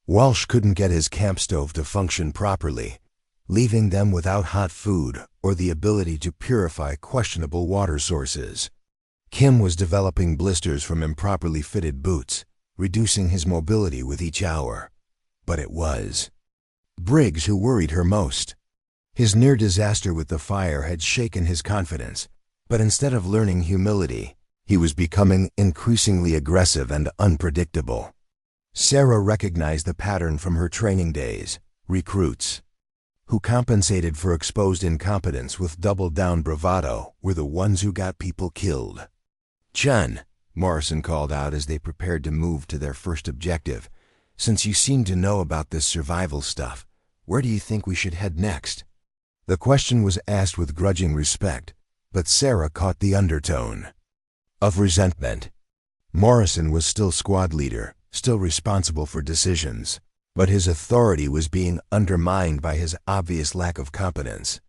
[SPEAKER 1] Walsh couldn't get his camp stove to function properly, leaving them without hot food or the ability to purify questionable water sources. Kim was developing blisters from improperly fitted boots, reducing his mobility with each hour. But it was Briggs who worried her most. His near disaster with the fire had shaken his confidence, but instead of learning humility, he was becoming increasingly aggressive and unpredictable. Sarah recognized the pattern from her training days. Recruits who compensated for exposed incompetence with double-down bravado were the ones who got people killed. "Chun," Morrison called out as they prepared to move to their first objective, "since you seem to know about this survival stuff, where do you think we should head next?" The question was asked with grudging respect, but Sarah caught the undertone of resentment. Morrison was still squad leader, still responsible for decisions, but his authority was being undermined by his obvious lack of competence.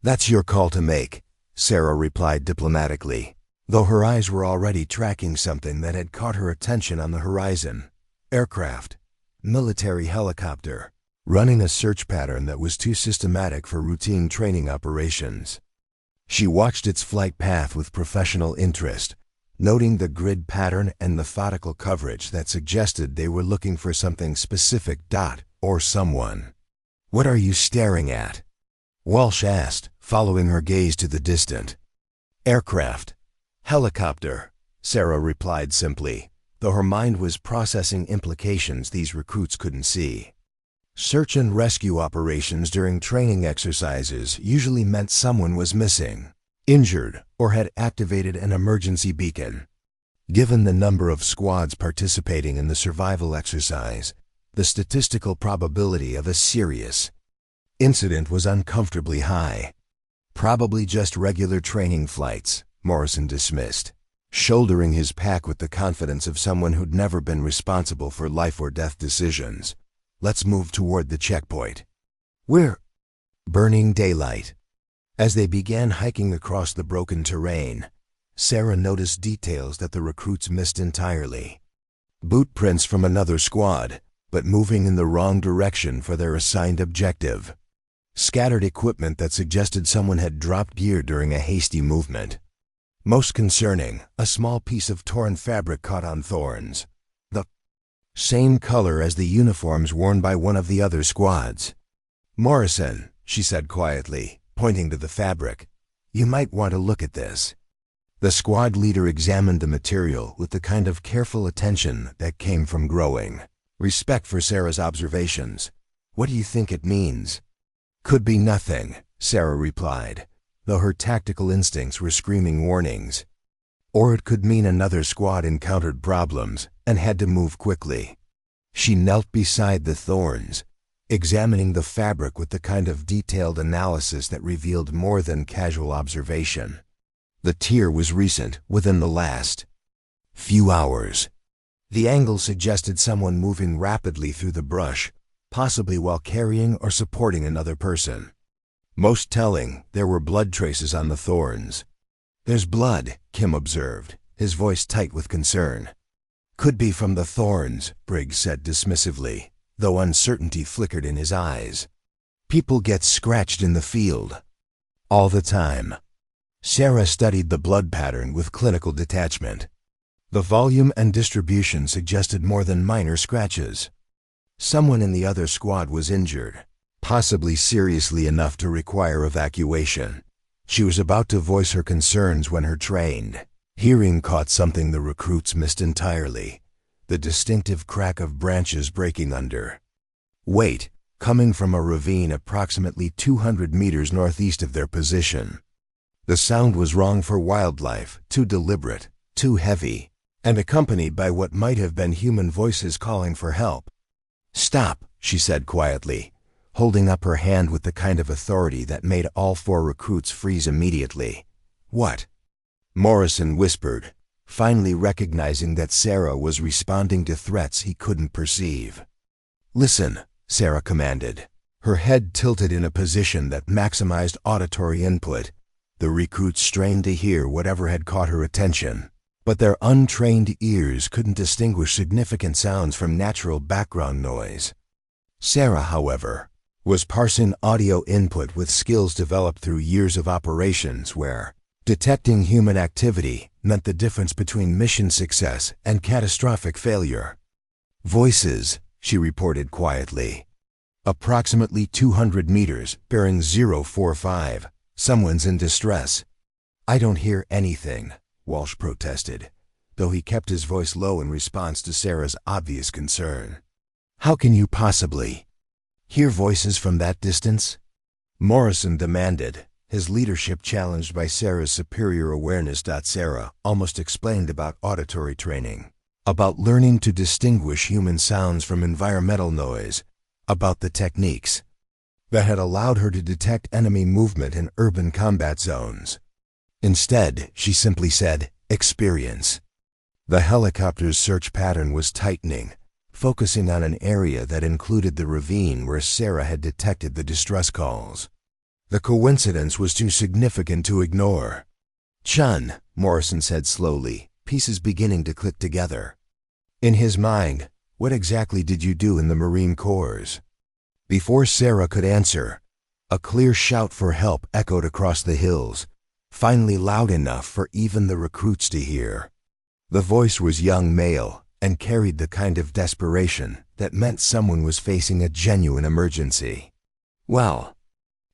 [SPEAKER 1] "That's your call to make," Sarah replied diplomatically, though her eyes were already tracking something that had caught her attention on the horizon. Aircraft, military helicopter, running a search pattern that was too systematic for routine training operations. She watched its flight path with professional interest, noting the grid pattern and methodical coverage that suggested they were looking for something specific. Or someone. "What are you staring at?" Walsh asked, following her gaze to the distant aircraft. "Helicopter," Sarah replied simply, though her mind was processing implications these recruits couldn't see. Search and rescue operations during training exercises usually meant someone was missing, injured, or had activated an emergency beacon. Given the number of squads participating in the survival exercise, the statistical probability of a serious incident was uncomfortably high. "Probably just regular training flights," Morrison dismissed, shouldering his pack with the confidence of someone who'd never been responsible for life or death decisions. "Let's move toward the checkpoint." "We're burning daylight." As they began hiking across the broken terrain, Sarah noticed details that the recruits missed entirely. Boot prints from another squad, but moving in the wrong direction for their assigned objective. Scattered equipment that suggested someone had dropped gear during a hasty movement. Most concerning, a small piece of torn fabric caught on thorns. The same color as the uniforms worn by one of the other squads. "Morrison," she said quietly, pointing to the fabric, "you might want to look at this." The squad leader examined the material with the kind of careful attention that came from growing respect for Sarah's observations. "What do you think it means?" "Could be nothing," Sarah replied, though her tactical instincts were screaming warnings. "Or it could mean another squad encountered problems and had to move quickly." She knelt beside the thorns, examining the fabric with the kind of detailed analysis that revealed more than casual observation. The tear was recent, within the last few hours. The angle suggested someone moving rapidly through the brush, possibly while carrying or supporting another person. Most telling, there were blood traces on the thorns. "There's blood," Kim observed, his voice tight with concern. "Could be from the thorns," Briggs said dismissively, though uncertainty flickered in his eyes. "People get scratched in the field all the time." Sarah studied the blood pattern with clinical detachment. The volume and distribution suggested more than minor scratches. Someone in the other squad was injured, possibly seriously enough to require evacuation. She was about to voice her concerns when her trained hearing caught something the recruits missed entirely: the distinctive crack of branches breaking under weight, coming from a ravine approximately 200 meters northeast of their position. The sound was wrong for wildlife, too deliberate, too heavy, and accompanied by what might have been human voices calling for help. "Stop," she said quietly, holding up her hand with the kind of authority that made all four recruits freeze immediately. "What?" Morrison whispered, finally recognizing that Sarah was responding to threats he couldn't perceive. "Listen," Sarah commanded, her head tilted in a position that maximized auditory input. The recruits strained to hear whatever had caught her attention, but their untrained ears couldn't distinguish significant sounds from natural background noise. Sarah, however, was parsing audio input with skills developed through years of operations where detecting human activity meant the difference between mission success and catastrophic failure. Voices, she reported quietly. Approximately 200 meters, bearing 045. Someone's in distress. I don't hear anything, Walsh protested, though he kept his voice low in response to Sarah's obvious concern. How can you possibly hear voices from that distance? Morrison demanded, his leadership challenged by Sarah's superior awareness. Sarah almost explained about auditory training, about learning to distinguish human sounds from environmental noise, about the techniques that had allowed her to detect enemy movement in urban combat zones. Instead, she simply said, experience. The helicopter's search pattern was tightening, focusing on an area that included the ravine where Sarah had detected the distress calls. The coincidence was too significant to ignore. Chun, Morrison said slowly, pieces beginning to click together. In his mind, what exactly did you do in the Marine Corps? Before Sarah could answer, a clear shout for help echoed across the hills, finally loud enough for even the recruits to hear. The voice was young male and carried the kind of desperation that meant someone was facing a genuine emergency. Well,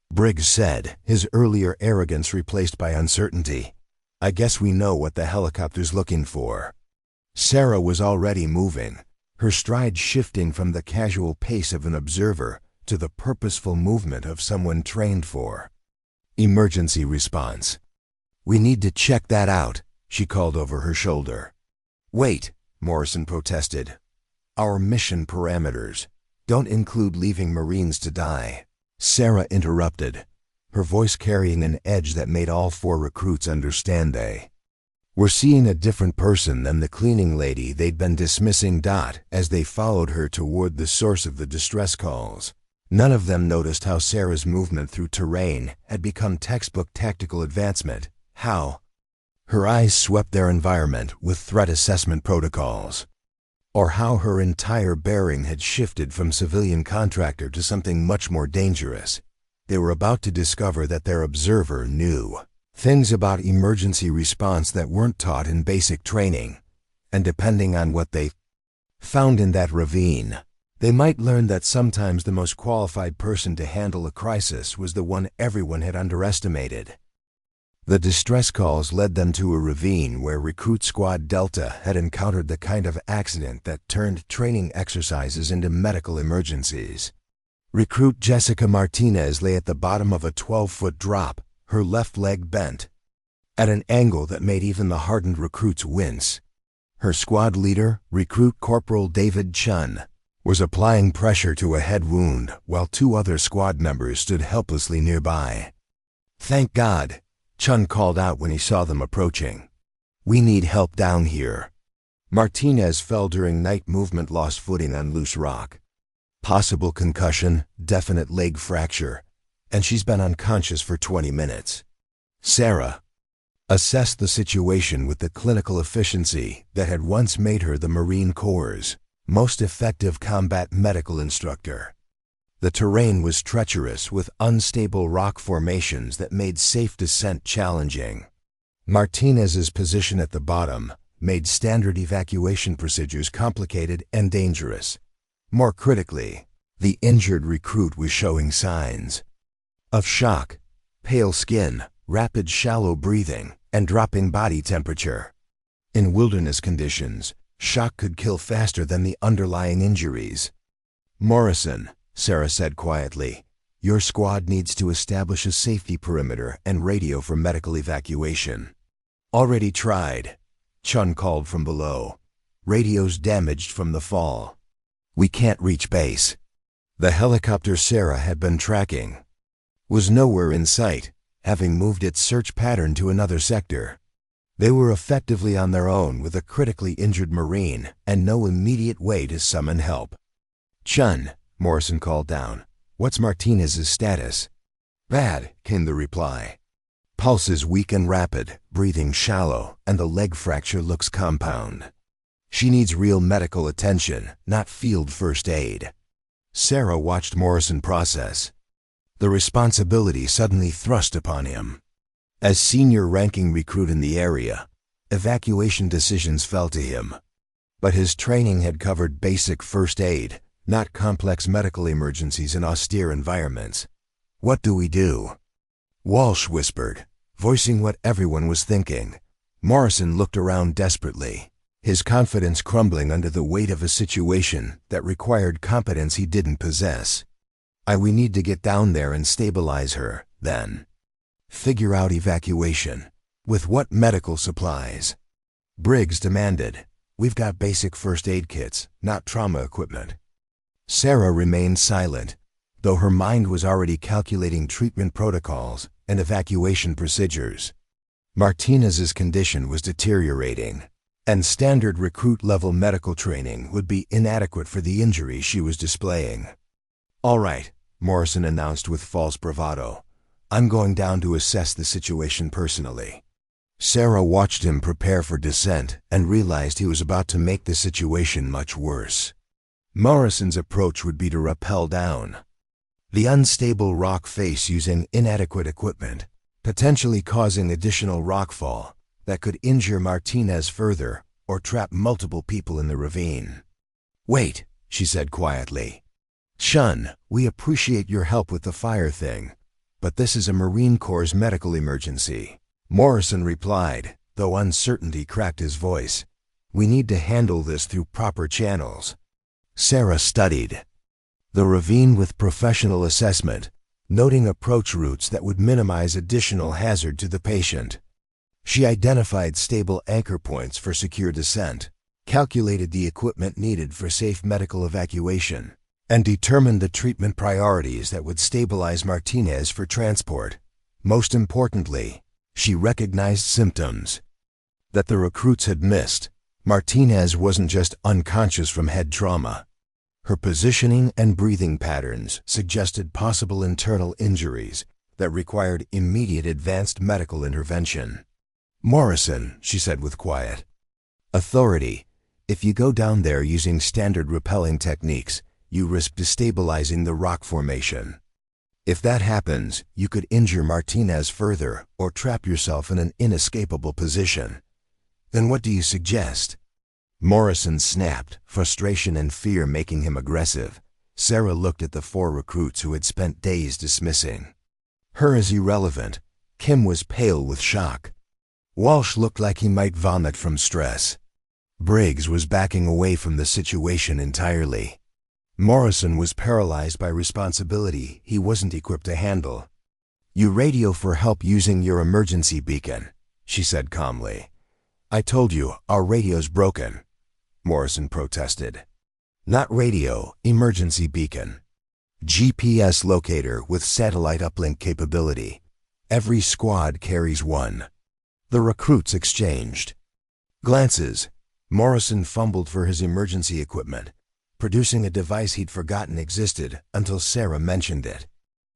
[SPEAKER 1] Briggs said, his earlier arrogance replaced by uncertainty, I guess we know what the helicopter's looking for. Sarah was already moving, her stride shifting from the casual pace of an observer to the purposeful movement of someone trained for emergency response. We need to check that out, she called over her shoulder. Wait, Morrison protested. Our mission parameters don't include leaving Marines to die. Sarah interrupted, her voice carrying an edge that made all 4 recruits understand they were seeing a different person than the cleaning lady they'd been dismissing. As they followed her toward the source of the distress calls, none of them noticed how Sarah's movement through terrain had become textbook tactical advancement, how her eyes swept their environment with threat assessment protocols, or how her entire bearing had shifted from civilian contractor to something much more dangerous. They were about to discover that their observer knew things about emergency response that weren't taught in basic training, and depending on what they found in that ravine, they might learn that sometimes the most qualified person to handle a crisis was the one everyone had underestimated. The distress calls led them to a ravine where Recruit Squad Delta had encountered the kind of accident that turned training exercises into medical emergencies. Recruit Jessica Martinez lay at the bottom of a 12-foot drop, her left leg bent, at an angle that made even the hardened recruits wince. Her squad leader, Recruit Corporal David Chun, was applying pressure to a head wound while 2 other squad members stood helplessly nearby. Thank God, Chun called out when he saw them approaching. We need help down here. Martinez fell during night movement, lost footing on loose rock. Possible concussion, definite leg fracture, and she's been unconscious for 20 minutes. Sarah assessed the situation with the clinical efficiency that had once made her the Marine Corps' most effective combat medical instructor. The terrain was treacherous with unstable rock formations that made safe descent challenging. Martinez's position at the bottom made standard evacuation procedures complicated and dangerous. More critically, the injured recruit was showing signs of shock, pale skin, rapid shallow breathing, and dropping body temperature. In wilderness conditions, shock could kill faster than the underlying injuries. Morrison, Sarah said quietly, your squad needs to establish a safety perimeter and radio for medical evacuation. Already tried, Chun called from below. Radio's damaged from the fall. We can't reach base. The helicopter Sarah had been tracking was nowhere in sight, having moved its search pattern to another sector. They were effectively on their own with a critically injured Marine and no immediate way to summon help. Chun, Morrison called down, what's Martinez's status? Bad, came the reply. Pulses weak and rapid, breathing shallow, and the leg fracture looks compound. She needs real medical attention, not field first aid. Sarah watched Morrison process. The responsibility suddenly thrust upon him. As senior ranking recruit in the area, evacuation decisions fell to him. But his training had covered basic first aid, not complex medical emergencies in austere environments. "What do we do?" Walsh whispered, voicing what everyone was thinking. Morrison looked around desperately, his confidence crumbling under the weight of a situation that required competence he didn't possess. We need to get down there and stabilize her, then. Figure out evacuation. With what medical supplies? Briggs demanded. "We've got basic first aid kits, not trauma equipment." Sarah remained silent, though her mind was already calculating treatment protocols and evacuation procedures. Martinez's condition was deteriorating, and standard recruit-level medical training would be inadequate for the injury she was displaying. "All right," Morrison announced with false bravado. "I'm going down to assess the situation personally." Sarah watched him prepare for descent and realized he was about to make the situation much worse. Morrison's approach would be to rappel down the unstable rock face using inadequate equipment, potentially causing additional rockfall that could injure Martinez further or trap multiple people in the ravine. "Wait," she said quietly. "Shun, we appreciate your help with the fire thing, but this is a Marine Corps medical emergency." Morrison replied, though uncertainty cracked his voice. "We need to handle this through proper channels." Sarah studied the ravine with professional assessment, noting approach routes that would minimize additional hazard to the patient. She identified stable anchor points for secure descent, calculated the equipment needed for safe medical evacuation, and determined the treatment priorities that would stabilize Martinez for transport. Most importantly, she recognized symptoms that the recruits had missed. Martinez wasn't just unconscious from head trauma. Her positioning and breathing patterns suggested possible internal injuries that required immediate advanced medical intervention. "Morrison," she said with quiet authority, "if you go down there using standard rappelling techniques, you risk destabilizing the rock formation. If that happens, you could injure Martinez further or trap yourself in an inescapable position. Then what do you suggest?" Morrison snapped, frustration and fear making him aggressive. Sarah looked at the 4 recruits who had spent days dismissing her as irrelevant. Kim was pale with shock. Walsh looked like he might vomit from stress. Briggs was backing away from the situation entirely. Morrison was paralyzed by responsibility he wasn't equipped to handle. "You radio for help using your emergency beacon," she said calmly. "I told you, our radio's broken," Morrison protested. "Not radio, emergency beacon. GPS locator with satellite uplink capability. Every squad carries one." The recruits exchanged glances. Morrison fumbled for his emergency equipment, producing a device he'd forgotten existed until Sarah mentioned it.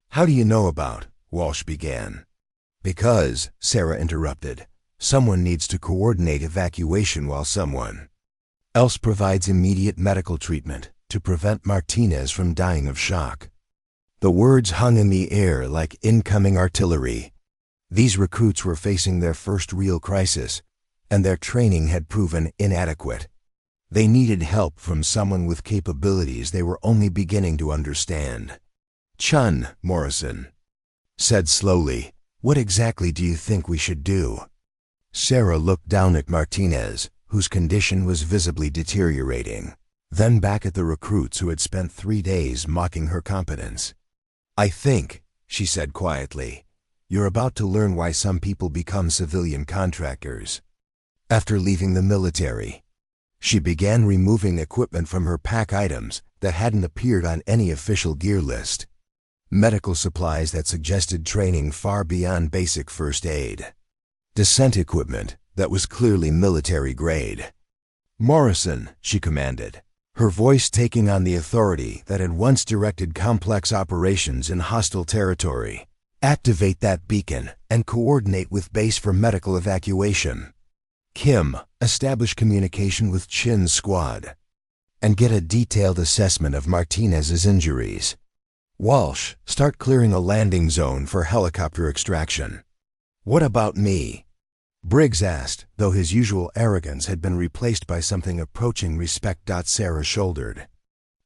[SPEAKER 1] "How do you know about?" Walsh began. "Because," Sarah interrupted, "someone needs to coordinate evacuation while someone else provides immediate medical treatment to prevent Martinez from dying of shock." The words hung in the air like incoming artillery. These recruits were facing their first real crisis, and their training had proven inadequate. They needed help from someone with capabilities they were only beginning to understand. "Chun," Morrison said slowly, "what exactly do you think we should do?" Sarah looked down at Martinez, whose condition was visibly deteriorating, then back at the recruits who had spent 3 days mocking her competence. "I think," she said quietly, "you're about to learn why some people become civilian contractors." After leaving the military, she began removing equipment from her pack items that hadn't appeared on any official gear list. Medical supplies that suggested training far beyond basic first aid. Descent equipment that was clearly military grade. "Morrison," she commanded, her voice taking on the authority that had once directed complex operations in hostile territory. "Activate that beacon and coordinate with base for medical evacuation. Kim, establish communication with Chin's squad and get a detailed assessment of Martinez's injuries. Walsh, start clearing a landing zone for helicopter extraction." "What about me?" Briggs asked, though his usual arrogance had been replaced by something approaching respect. Sarah shouldered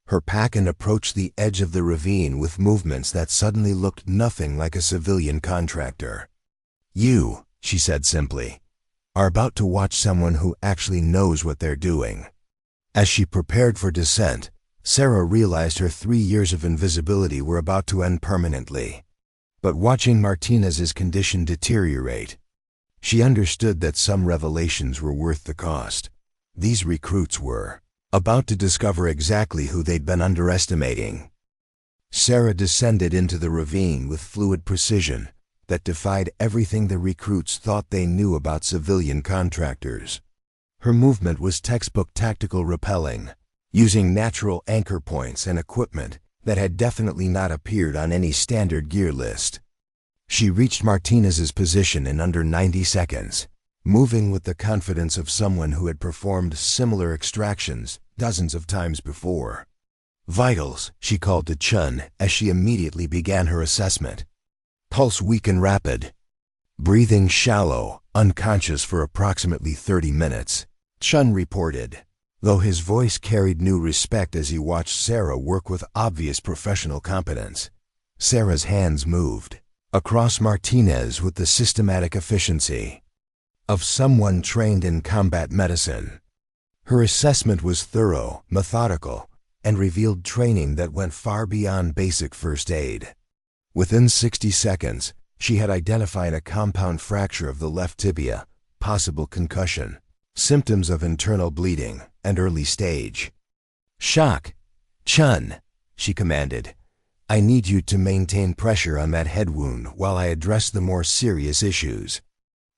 [SPEAKER 1] her pack and approached the edge of the ravine with movements that suddenly looked nothing like a civilian contractor. "You," she said simply, "are about to watch someone who actually knows what they're doing." As she prepared for descent, Sarah realized her 3 years of invisibility were about to end permanently. But watching Martinez's condition deteriorate, she understood that some revelations were worth the cost. These recruits were about to discover exactly who they'd been underestimating. Sarah descended into the ravine with fluid precision that defied everything the recruits thought they knew about civilian contractors. Her movement was textbook tactical rappelling, using natural anchor points and equipment that had definitely not appeared on any standard gear list. She reached Martinez's position in under 90 seconds, moving with the confidence of someone who had performed similar extractions dozens of times before. "Vitals," she called to Chun as she immediately began her assessment. "Pulse weak and rapid. Breathing shallow, unconscious for approximately 30 minutes, Chun reported, though his voice carried new respect as he watched Sarah work with obvious professional competence. Sarah's hands moved across Martinez with the systematic efficiency of someone trained in combat medicine. Her assessment was thorough, methodical, and revealed training that went far beyond basic first aid. Within 60 seconds, she had identified a compound fracture of the left tibia, possible concussion, symptoms of internal bleeding, and early stage shock. "Chun," she commanded, "I need you to maintain pressure on that head wound while I address the more serious issues."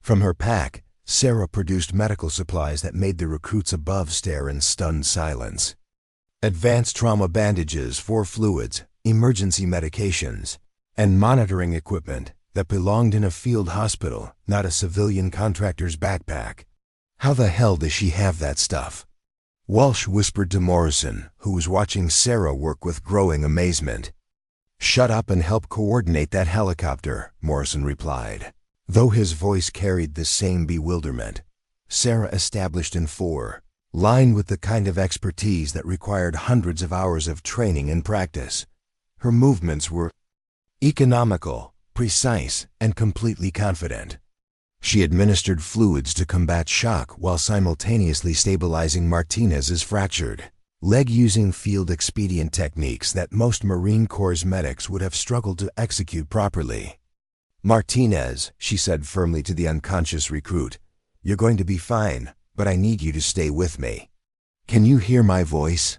[SPEAKER 1] From her pack, Sarah produced medical supplies that made the recruits above stare in stunned silence. Advanced trauma bandages, 4 fluids, emergency medications, and monitoring equipment that belonged in a field hospital, not a civilian contractor's backpack. "How the hell does she have that stuff?" Walsh whispered to Morrison, who was watching Sarah work with growing amazement. "Shut up and help coordinate that helicopter," Morrison replied, though his voice carried the same bewilderment. Sarah established in 4, line with the kind of expertise that required hundreds of hours of training and practice. Her movements were economical, precise, and completely confident. She administered fluids to combat shock while simultaneously stabilizing Martinez's fractured leg using field expedient techniques that most Marine Corps medics would have struggled to execute properly. "Martinez," she said firmly to the unconscious recruit, "you're going to be fine, but I need you to stay with me. Can you hear my voice?"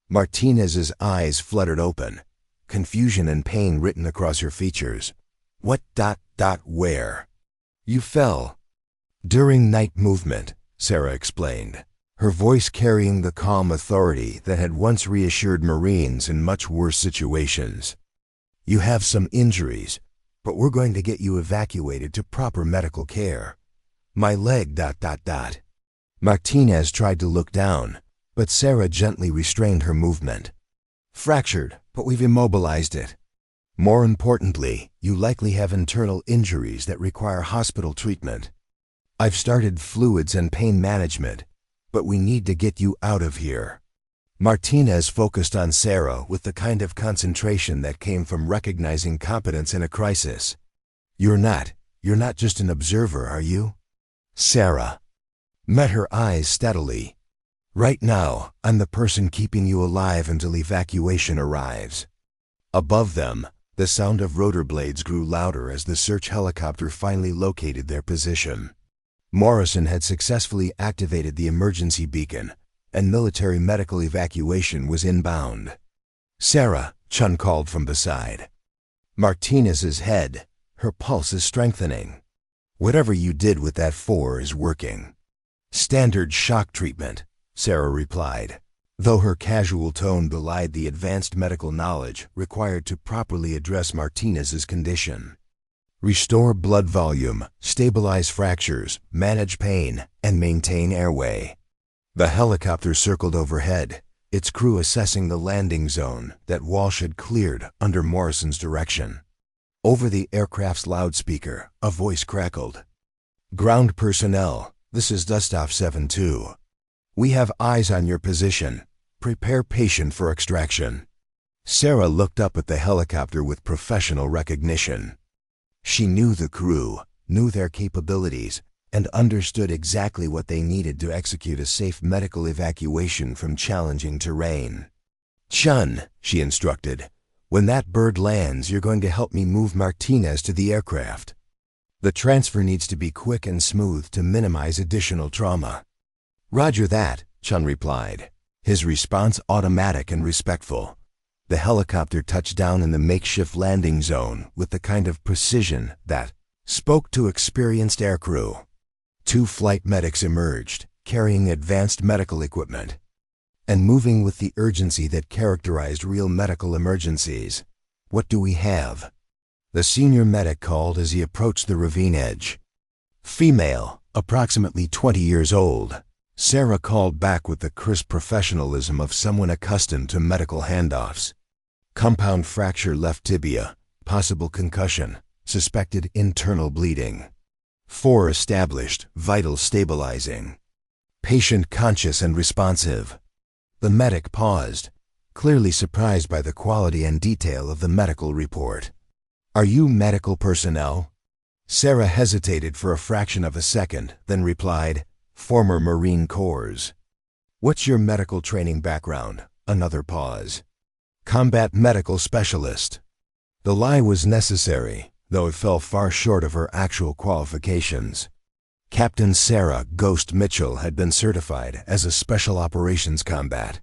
[SPEAKER 1] Martinez's eyes fluttered open, confusion and pain written across her features. "What ... where?" "You fell during night movement," Sarah explained, her voice carrying the calm authority that had once reassured Marines in much worse situations. "You have some injuries, but we're going to get you evacuated to proper medical care. My leg ... Martinez tried to look down, but Sarah gently restrained her movement. "Fractured, but we've immobilized it. More importantly, you likely have internal injuries that require hospital treatment. I've started fluids and pain management, but we need to get you out of here." Martinez focused on Sarah with the kind of concentration that came from recognizing competence in a crisis. You're not just an observer, are you?" Sarah met her eyes steadily. "Right now, I'm the person keeping you alive until evacuation arrives." Above them, the sound of rotor blades grew louder as the search helicopter finally located their position. Morrison had successfully activated the emergency beacon, and military medical evacuation was inbound. "Sarah," Chun called from beside. Martinez's head, her pulse is strengthening. "Whatever you did with that 4 is working." "Standard shock treatment," Sarah replied, though her casual tone belied the advanced medical knowledge required to properly address Martinez's condition. "Restore blood volume, stabilize fractures, manage pain, and maintain airway." The helicopter circled overhead, its crew assessing the landing zone that Walsh had cleared under Morrison's direction. Over the aircraft's loudspeaker, a voice crackled. Ground personnel, this is Dustoff 7-2. We have eyes on your position. Prepare patient for extraction. Sarah looked up at the helicopter with professional recognition. She knew the crew, knew their capabilities, and understood exactly what they needed to execute a safe medical evacuation from challenging terrain. "Chun," she instructed, "when that bird lands, you're going to help me move Martinez to the aircraft. The transfer needs to be quick and smooth to minimize additional trauma." "Roger that," Chun replied, his response automatic and respectful. The helicopter touched down in the makeshift landing zone with the kind of precision that spoke to experienced aircrew. 2 flight medics emerged, carrying advanced medical equipment, and moving with the urgency that characterized real medical emergencies. "What do we have?" the senior medic called as he approached the ravine edge. "Female, approximately 20 years old," Sarah called back with the crisp professionalism of someone accustomed to medical handoffs. "Compound fracture left tibia, possible concussion, suspected internal bleeding. 4 established, vital stabilizing. Patient conscious and responsive." The medic paused, clearly surprised by the quality and detail of the medical report. "Are you medical personnel?" Sarah hesitated for a fraction of a second, then replied, "Former Marine Corps." "What's your medical training background?" Another pause. "Combat medical specialist." The lie was necessary, though it fell far short of her actual qualifications. Captain Sarah "Ghost" Mitchell had been certified as a Special Operations Combat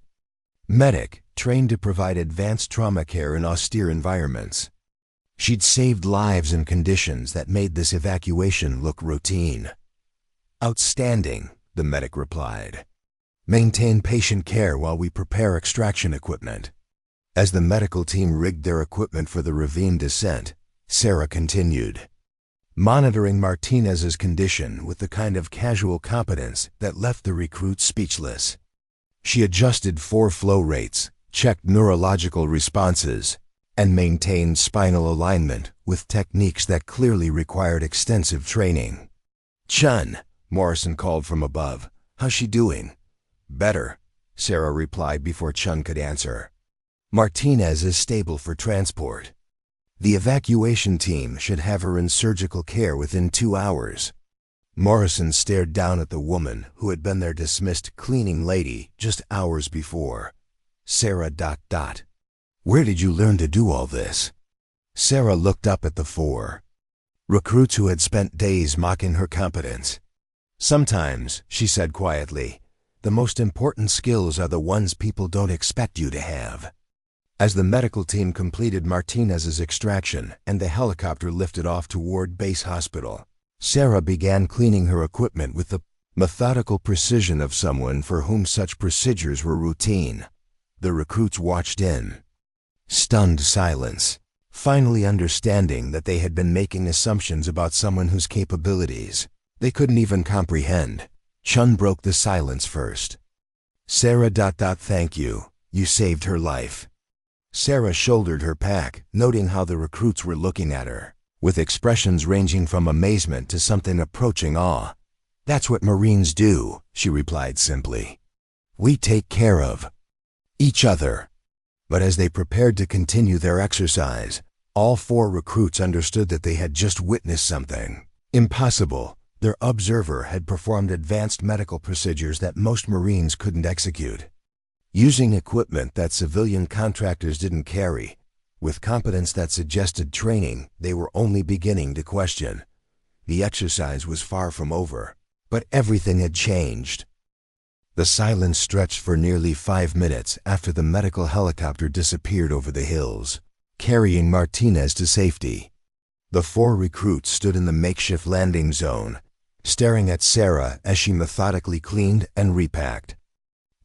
[SPEAKER 1] medic, trained to provide advanced trauma care in austere environments. She'd saved lives in conditions that made this evacuation look routine. "Outstanding," the medic replied. "Maintain patient care while we prepare extraction equipment." As the medical team rigged their equipment for the ravine descent, Sarah continued, monitoring Martinez's condition with the kind of casual competence that left the recruits speechless. She adjusted 4 flow rates, checked neurological responses, and maintained spinal alignment with techniques that clearly required extensive training. "Chun," Morrison called from above, "how's she doing?" "Better," Sarah replied before Chun could answer. "Martinez is stable for transport. The evacuation team should have her in surgical care within 2 hours." Morrison stared down at the woman who had been their dismissed cleaning lady just hours before. Sarah ... "Where did you learn to do all this?" Sarah looked up at the 4 recruits who had spent days mocking her competence. "Sometimes," she said quietly, "the most important skills are the ones people don't expect you to have." As the medical team completed Martinez's extraction and the helicopter lifted off toward Base Hospital, Sarah began cleaning her equipment with the methodical precision of someone for whom such procedures were routine. The recruits watched in stunned silence, finally understanding that they had been making assumptions about someone whose capabilities they couldn't even comprehend. Chun broke the silence first. "Sarah ... thank you. You saved her life." Sarah shouldered her pack, noting how the recruits were looking at her, with expressions ranging from amazement to something approaching awe. "That's what Marines do," she replied simply. "We take care of each other." But as they prepared to continue their exercise, all 4 recruits understood that they had just witnessed something impossible. Their observer had performed advanced medical procedures that most Marines couldn't execute, using equipment that civilian contractors didn't carry, with competence that suggested training they were only beginning to question. The exercise was far from over, but everything had changed. The silence stretched for nearly 5 minutes after the medical helicopter disappeared over the hills, carrying Martinez to safety. The 4 recruits stood in the makeshift landing zone, staring at Sarah as she methodically cleaned and repacked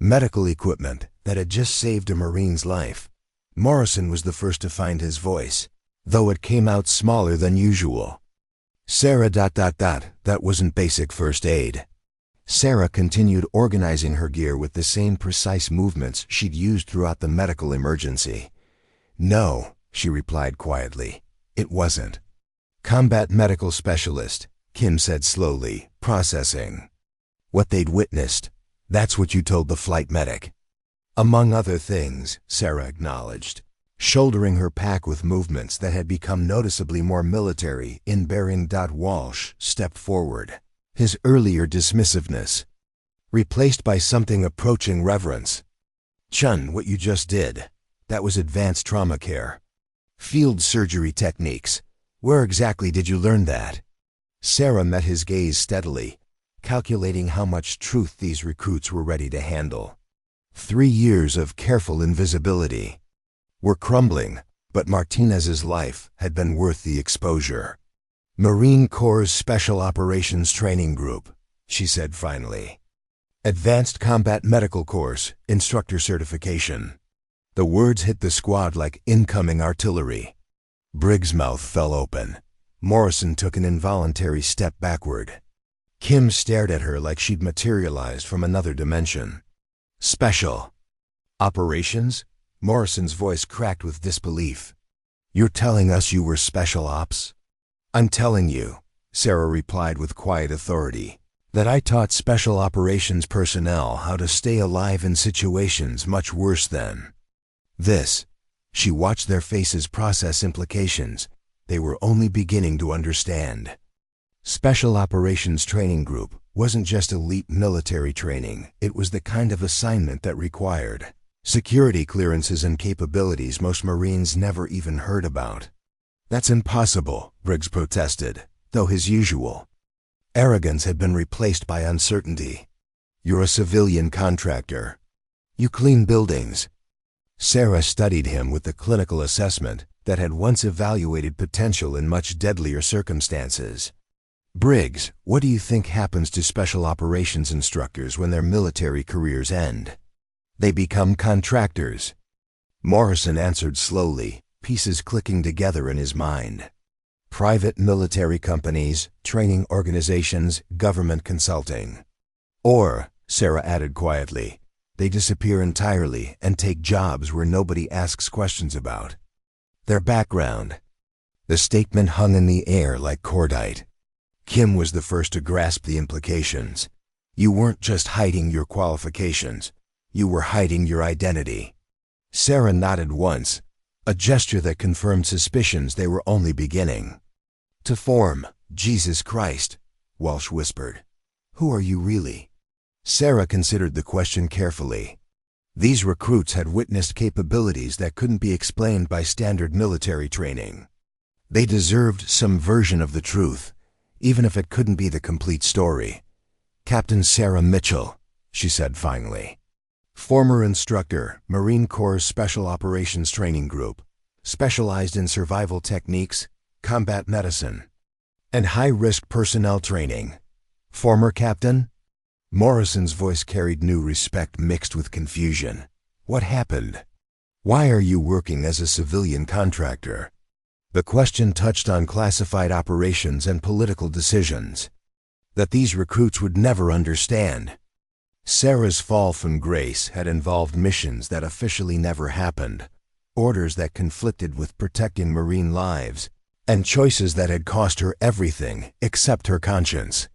[SPEAKER 1] medical equipment that had just saved a Marine's life. Morrison was the first to find his voice, though it came out smaller than usual. "Sarah ... that wasn't basic first aid." Sarah continued organizing her gear with the same precise movements she'd used throughout the medical emergency. "No," she replied quietly, "it wasn't. Combat medical specialist, Kim said slowly, processing. What they'd witnessed, that's what you told the flight medic. Among other things, Sarah acknowledged, shouldering her pack with movements that had become noticeably more military in bearing. Walsh stepped forward, his earlier dismissiveness replaced by something approaching reverence. Chun, what you just did, that was advanced trauma care. Field surgery techniques. Where exactly did you learn that? Sarah met his gaze steadily, calculating how much truth these recruits were ready to handle. 3 years of careful invisibility were crumbling, but Martinez's life had been worth the exposure. Marine Corps' Special Operations Training Group, she said finally. Advanced Combat Medical Course, Instructor Certification. The words hit the squad like incoming artillery. Briggs' mouth fell open. Morrison took an involuntary step backward. Kim stared at her like she'd materialized from another dimension. Special operations? Morrison's voice cracked with disbelief. You're telling us you were special ops? I'm telling you, Sarah replied with quiet authority, that I taught special operations personnel how to stay alive in situations much worse than this. She watched their faces process implications they were only beginning to understand. Special Operations Training Group wasn't just elite military training, it was the kind of assignment that required security clearances and capabilities most Marines never even heard about. That's impossible, Briggs protested, though his usual arrogance had been replaced by uncertainty. You're a civilian contractor. You clean buildings. Sarah studied him with the clinical assessment that had once evaluated potential in much deadlier circumstances. Briggs, what do you think happens to special operations instructors when their military careers end? They become contractors. Morrison answered slowly, pieces clicking together in his mind. Private military companies, training organizations, government consulting. Or, Sarah added quietly, they disappear entirely and take jobs where nobody asks questions about their background. The statement hung in the air like cordite. Kim was the first to grasp the implications. You weren't just hiding your qualifications. You were hiding your identity. Sarah nodded once, a gesture that confirmed suspicions they were only beginning to form. Jesus Christ, Walsh whispered. Who are you really? Sarah considered the question carefully. These recruits had witnessed capabilities that couldn't be explained by standard military training. They deserved some version of the truth, even if it couldn't be the complete story. Captain Sarah Mitchell, she said finally. Former instructor, Marine Corps Special Operations Training Group, specialized in survival techniques, combat medicine, and high-risk personnel training. Former captain? Morrison's voice carried new respect mixed with confusion. What happened? Why are you working as a civilian contractor? The question touched on classified operations and political decisions that these recruits would never understand. Sarah's fall from grace had involved missions that officially never happened, orders that conflicted with protecting Marine lives, and choices that had cost her everything except her conscience.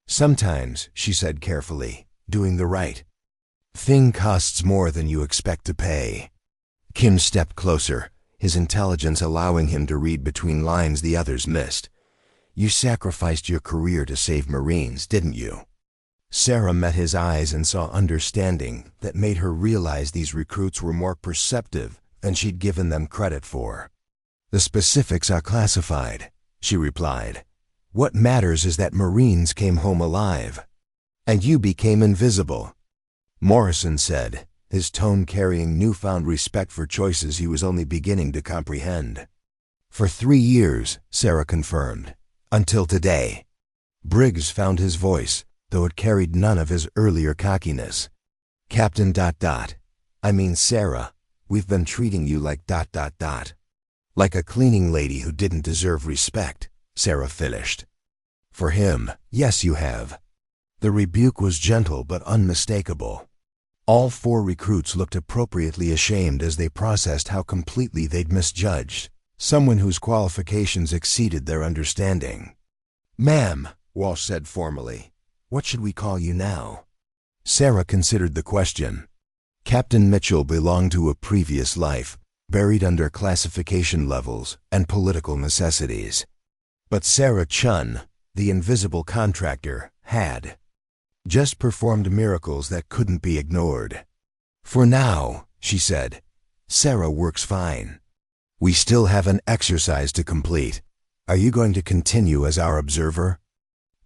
[SPEAKER 1] Sometimes, she said carefully, doing the right thing costs more than you expect to pay. Kim stepped closer, his intelligence allowing him to read between lines the others missed. You sacrificed your career to save Marines, didn't you? Sarah met his eyes and saw understanding that made her realize these recruits were more perceptive than she'd given them credit for. The specifics are classified, she replied. What matters is that Marines came home alive. And you became invisible. Morrison said, his tone carrying newfound respect for choices he was only beginning to comprehend. For 3 years, Sarah confirmed. Until today. Briggs found his voice, though it carried none of his earlier cockiness. Captain ... I mean Sarah, we've been treating you like ... Like a cleaning lady who didn't deserve respect, Sarah finished. For him, yes you have. The rebuke was gentle but unmistakable. All 4 recruits looked appropriately ashamed as they processed how completely they'd misjudged someone whose qualifications exceeded their understanding. Ma'am, Walsh said formally. "What should we call you now?" Sarah considered the question. Captain Mitchell belonged to a previous life, buried under classification levels and political necessities. But Sarah Chun, the invisible contractor, had just performed miracles that couldn't be ignored. "For now," she said, "Sarah works fine. We still have an exercise to complete. Are you going to continue as our observer?"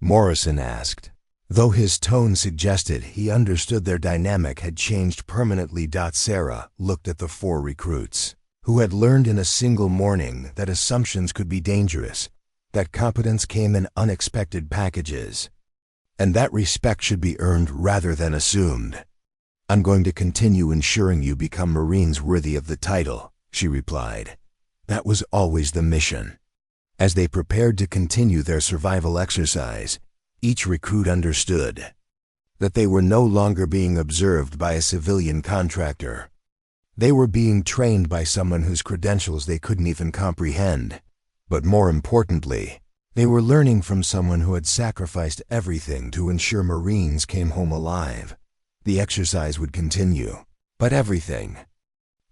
[SPEAKER 1] Morrison asked. Though his tone suggested he understood their dynamic had changed permanently. Sarah looked at the 4 recruits, who had learned in a single morning that assumptions could be dangerous, that competence came in unexpected packages, and that respect should be earned rather than assumed. "I'm going to continue ensuring you become Marines worthy of the title," she replied. That was always the mission. As they prepared to continue their survival exercise, each recruit understood that they were no longer being observed by a civilian contractor. They were being trained by someone whose credentials they couldn't even comprehend. But more importantly, they were learning from someone who had sacrificed everything to ensure Marines came home alive. The exercise would continue, but everything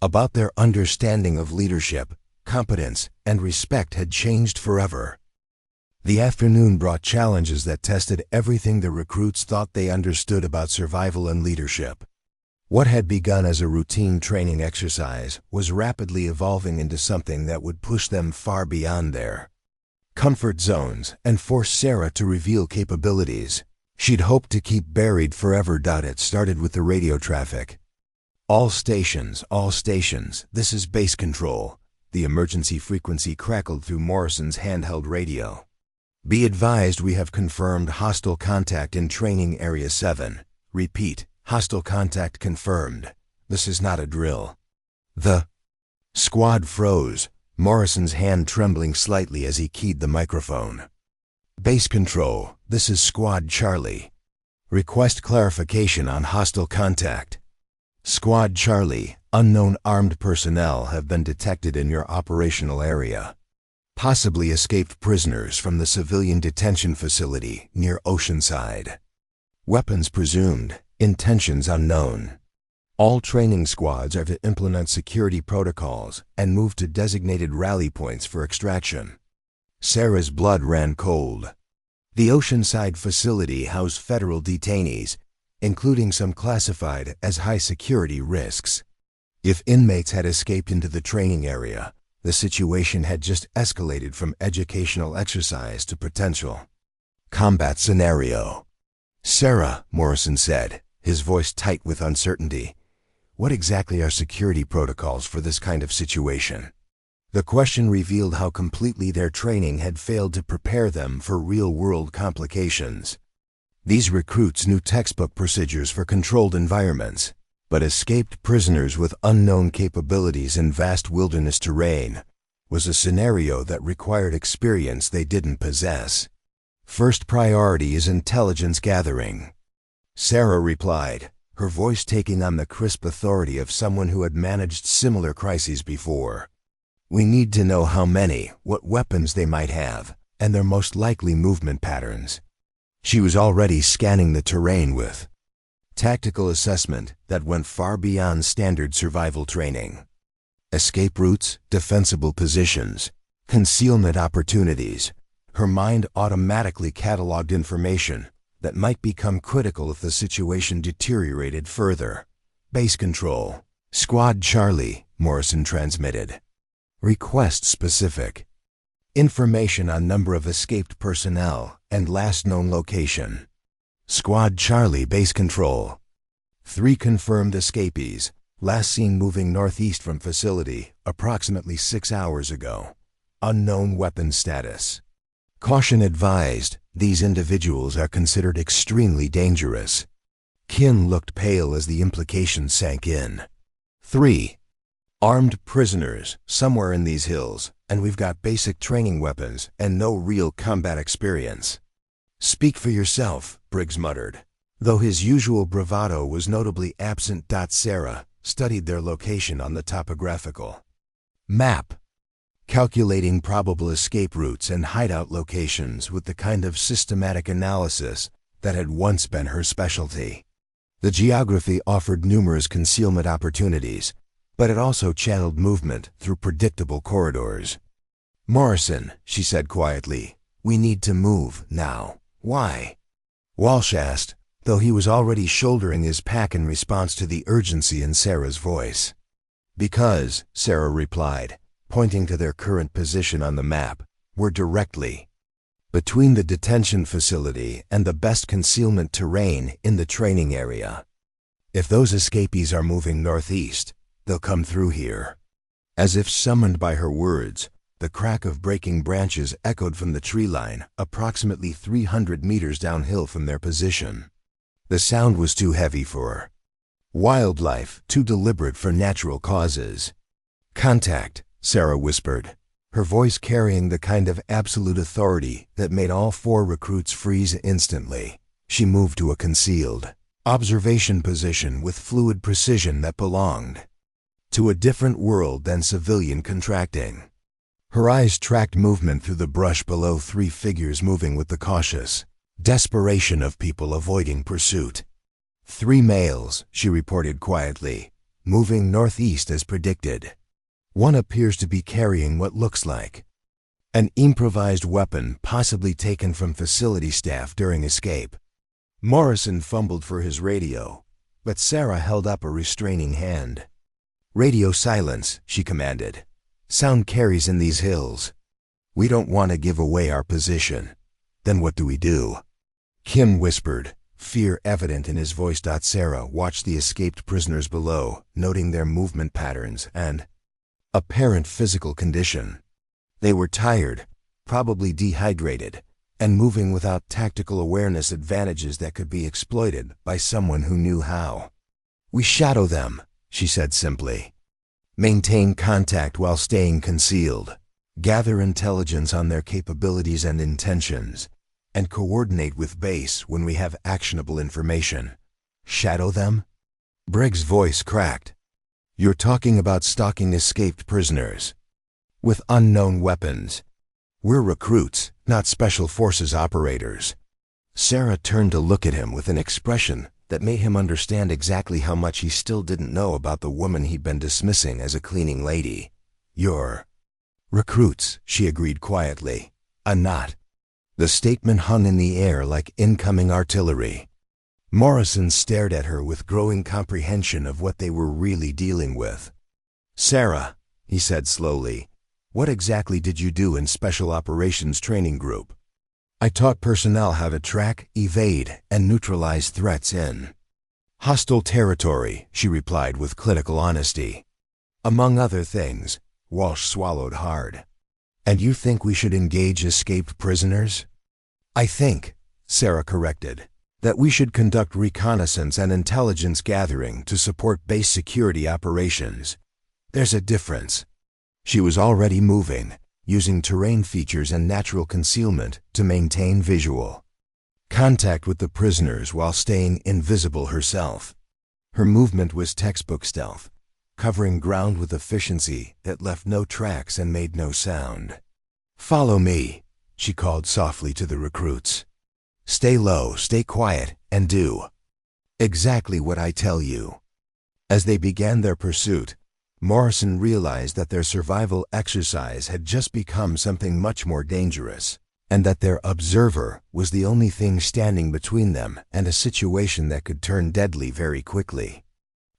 [SPEAKER 1] about their understanding of leadership, competence, and respect had changed forever. The afternoon brought challenges that tested everything the recruits thought they understood about survival and leadership. What had begun as a routine training exercise was rapidly evolving into something that would push them far beyond their comfort zones and force Sarah to reveal capabilities she'd hoped to keep buried forever. It started with the radio traffic. All stations, this is base control." The emergency frequency crackled through Morrison's handheld radio. "Be advised, we have confirmed hostile contact in training area 7. Repeat, hostile contact confirmed. This is not a drill." The squad froze, Morrison's hand trembling slightly as he keyed the microphone. "Base control, this is Squad Charlie. Request clarification on hostile contact. Squad Charlie, unknown armed personnel have been detected in your operational area. Possibly escaped prisoners from the civilian detention facility near Oceanside. Weapons presumed, intentions unknown. All training squads are to implement security protocols and move to designated rally points for extraction." Sarah's blood ran cold. The Oceanside facility housed federal detainees, including some classified as high-security risks. If inmates had escaped into the training area, the situation had just escalated from educational exercise to potential combat scenario. "Sarah," Morrison said, his voice tight with uncertainty, "what exactly are security protocols for this kind of situation?" The question revealed how completely their training had failed to prepare them for real-world complications. These recruits knew textbook procedures for controlled environments, but escaped prisoners with unknown capabilities in vast wilderness terrain was a scenario that required experience they didn't possess. "First priority is intelligence gathering," Sarah replied, her voice taking on the crisp authority of someone who had managed similar crises before. "We need to know how many, what weapons they might have, and their most likely movement patterns." She was already scanning the terrain with tactical assessment that went far beyond standard survival training. Escape routes, defensible positions, concealment opportunities. Her mind automatically cataloged information that might become critical if the situation deteriorated further. "Base control. Squad Charlie," Morrison transmitted. "Request specific. Information on number of escaped personnel and last known location. Squad Charlie, base control. 3 confirmed escapees, last seen moving northeast from facility approximately 6 hours ago. Unknown weapon status. Caution advised, these individuals are considered extremely dangerous." Kin looked pale as the implication sank in. 3 armed prisoners somewhere in these hills, and we've got basic training weapons and no real combat experience. "Speak for yourself," Briggs muttered. Though his usual bravado was notably absent. Sarah studied their location on the topographical map. calculating probable escape routes and hideout locations with the kind of systematic analysis that had once been her specialty. The geography offered numerous concealment opportunities, but it also channeled movement through predictable corridors. "Morrison," she said quietly, "we need to move now." "Why?" Walsh asked, though he was already shouldering his pack in response to the urgency in Sarah's voice. "Because," Sarah replied, pointing to their current position on the map, "we're directly between the detention facility and the best concealment terrain in the training area. If those escapees are moving northeast, they'll come through here." As if summoned by her words, the crack of breaking branches echoed from the tree line approximately 300 meters downhill from their position. The sound was too heavy for wildlife, too deliberate for natural causes. "Contact," Sarah whispered, her voice carrying the kind of absolute authority that made all 4 recruits freeze instantly. She moved to a concealed observation position with fluid precision that belonged to a different world than civilian contracting. Her eyes tracked movement through the brush below 3 figures moving with the cautious desperation of people avoiding pursuit. 3 males, she reported quietly, moving northeast as predicted. One appears to be carrying what looks like an improvised weapon, possibly taken from facility staff during escape. Morrison fumbled for his radio, but Sarah held up a restraining hand. "Radio silence," she commanded. "Sound carries in these hills. We don't want to give away our position." "Then what do we do?" Kim whispered, fear evident in his voice. Sarah watched the escaped prisoners below, noting their movement patterns and apparent physical condition. They were tired, probably dehydrated, and moving without tactical awareness, advantages that could be exploited by someone who knew how. "We shadow them," she said simply. "Maintain contact while staying concealed. Gather intelligence on their capabilities and intentions, and coordinate with base when we have actionable information." "Shadow them?" Bregg's voice cracked. "You're talking about stalking escaped prisoners with unknown weapons. We're recruits, not special forces operators." Sarah turned to look at him with an expression that made him understand exactly how much he still didn't know about the woman he'd been dismissing as a cleaning lady. "You're recruits," she agreed quietly. "I'm not." The statement hung in the air like incoming artillery. Morrison stared at her with growing comprehension of what they were really dealing with. "Sarah," he said slowly, "what exactly did you do in Special Operations Training Group?" "I taught personnel how to track, evade, and neutralize threats in hostile territory," she replied with clinical honesty. "Among other things." Walsh swallowed hard. "And you think we should engage escaped prisoners?" "I think," Sarah corrected, "that we should conduct reconnaissance and intelligence gathering to support base security operations. There's a difference." She was already moving, using terrain features and natural concealment to maintain visual contact with the prisoners while staying invisible herself. Her movement was textbook stealth, covering ground with efficiency that left no tracks and made no sound. "Follow me," she called softly to the recruits. "Stay low, stay quiet, and do exactly what I tell you." As they began their pursuit, Morrison realized that their survival exercise had just become something much more dangerous, and that their observer was the only thing standing between them and a situation that could turn deadly very quickly.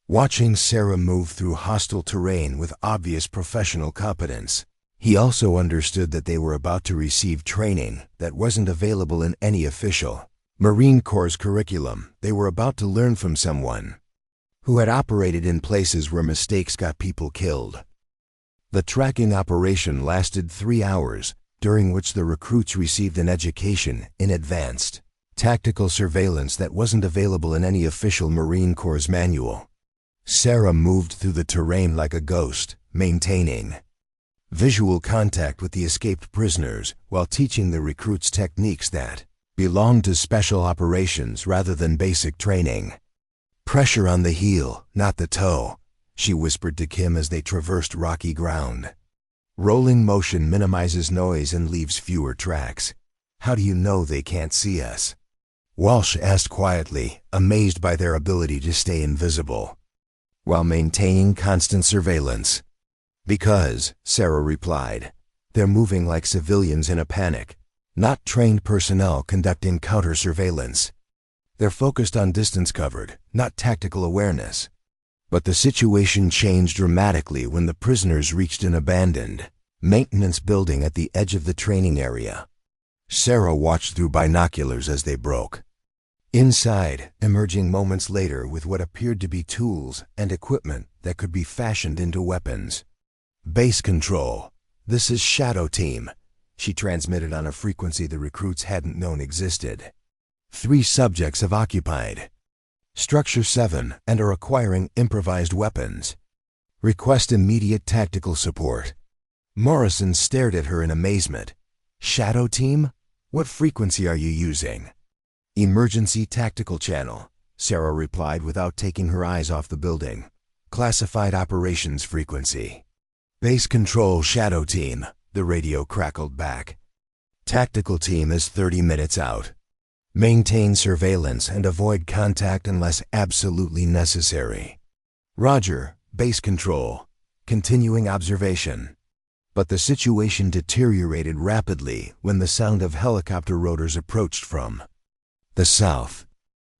[SPEAKER 1] Watching Sarah move through hostile terrain with obvious professional competence, he also understood that they were about to receive training that wasn't available in any official Marine Corps curriculum. They were about to learn from someone who had operated in places where mistakes got people killed. The tracking operation lasted 3 hours, during which the recruits received an education in advanced tactical surveillance that wasn't available in any official Marine Corps manual. Sarah moved through the terrain like a ghost, maintaining visual contact with the escaped prisoners while teaching the recruits techniques that belonged to special operations rather than basic training. "Pressure on the heel, not the toe," she whispered to Kim as they traversed rocky ground. Rolling motion minimizes noise and leaves fewer tracks. How do you know they can't see us? Walsh asked quietly, amazed by their ability to stay invisible while maintaining constant surveillance. Because, Sarah replied, they're moving like civilians in a panic, not trained personnel conducting counter-surveillance. They're focused on distance covered, not tactical awareness. But the situation changed dramatically when the prisoners reached an abandoned maintenance building at the edge of the training area. Sarah watched through binoculars as they broke. Inside, emerging moments later with what appeared to be tools and equipment that could be fashioned into weapons. Base control. This is Shadow Team, she transmitted on a frequency the recruits hadn't known existed. 3 subjects have occupied Structure 7 and are acquiring improvised weapons. Request immediate tactical support. Morrison stared at her in amazement. Shadow Team? What frequency are you using? Emergency tactical channel, Sarah replied without taking her eyes off the building. Classified operations frequency. Base control Shadow Team, the radio crackled back. Tactical team is 30 minutes out. Maintain surveillance and avoid contact unless absolutely necessary. Roger, base control. Continuing observation. But the situation deteriorated rapidly when the sound of helicopter rotors approached from the south.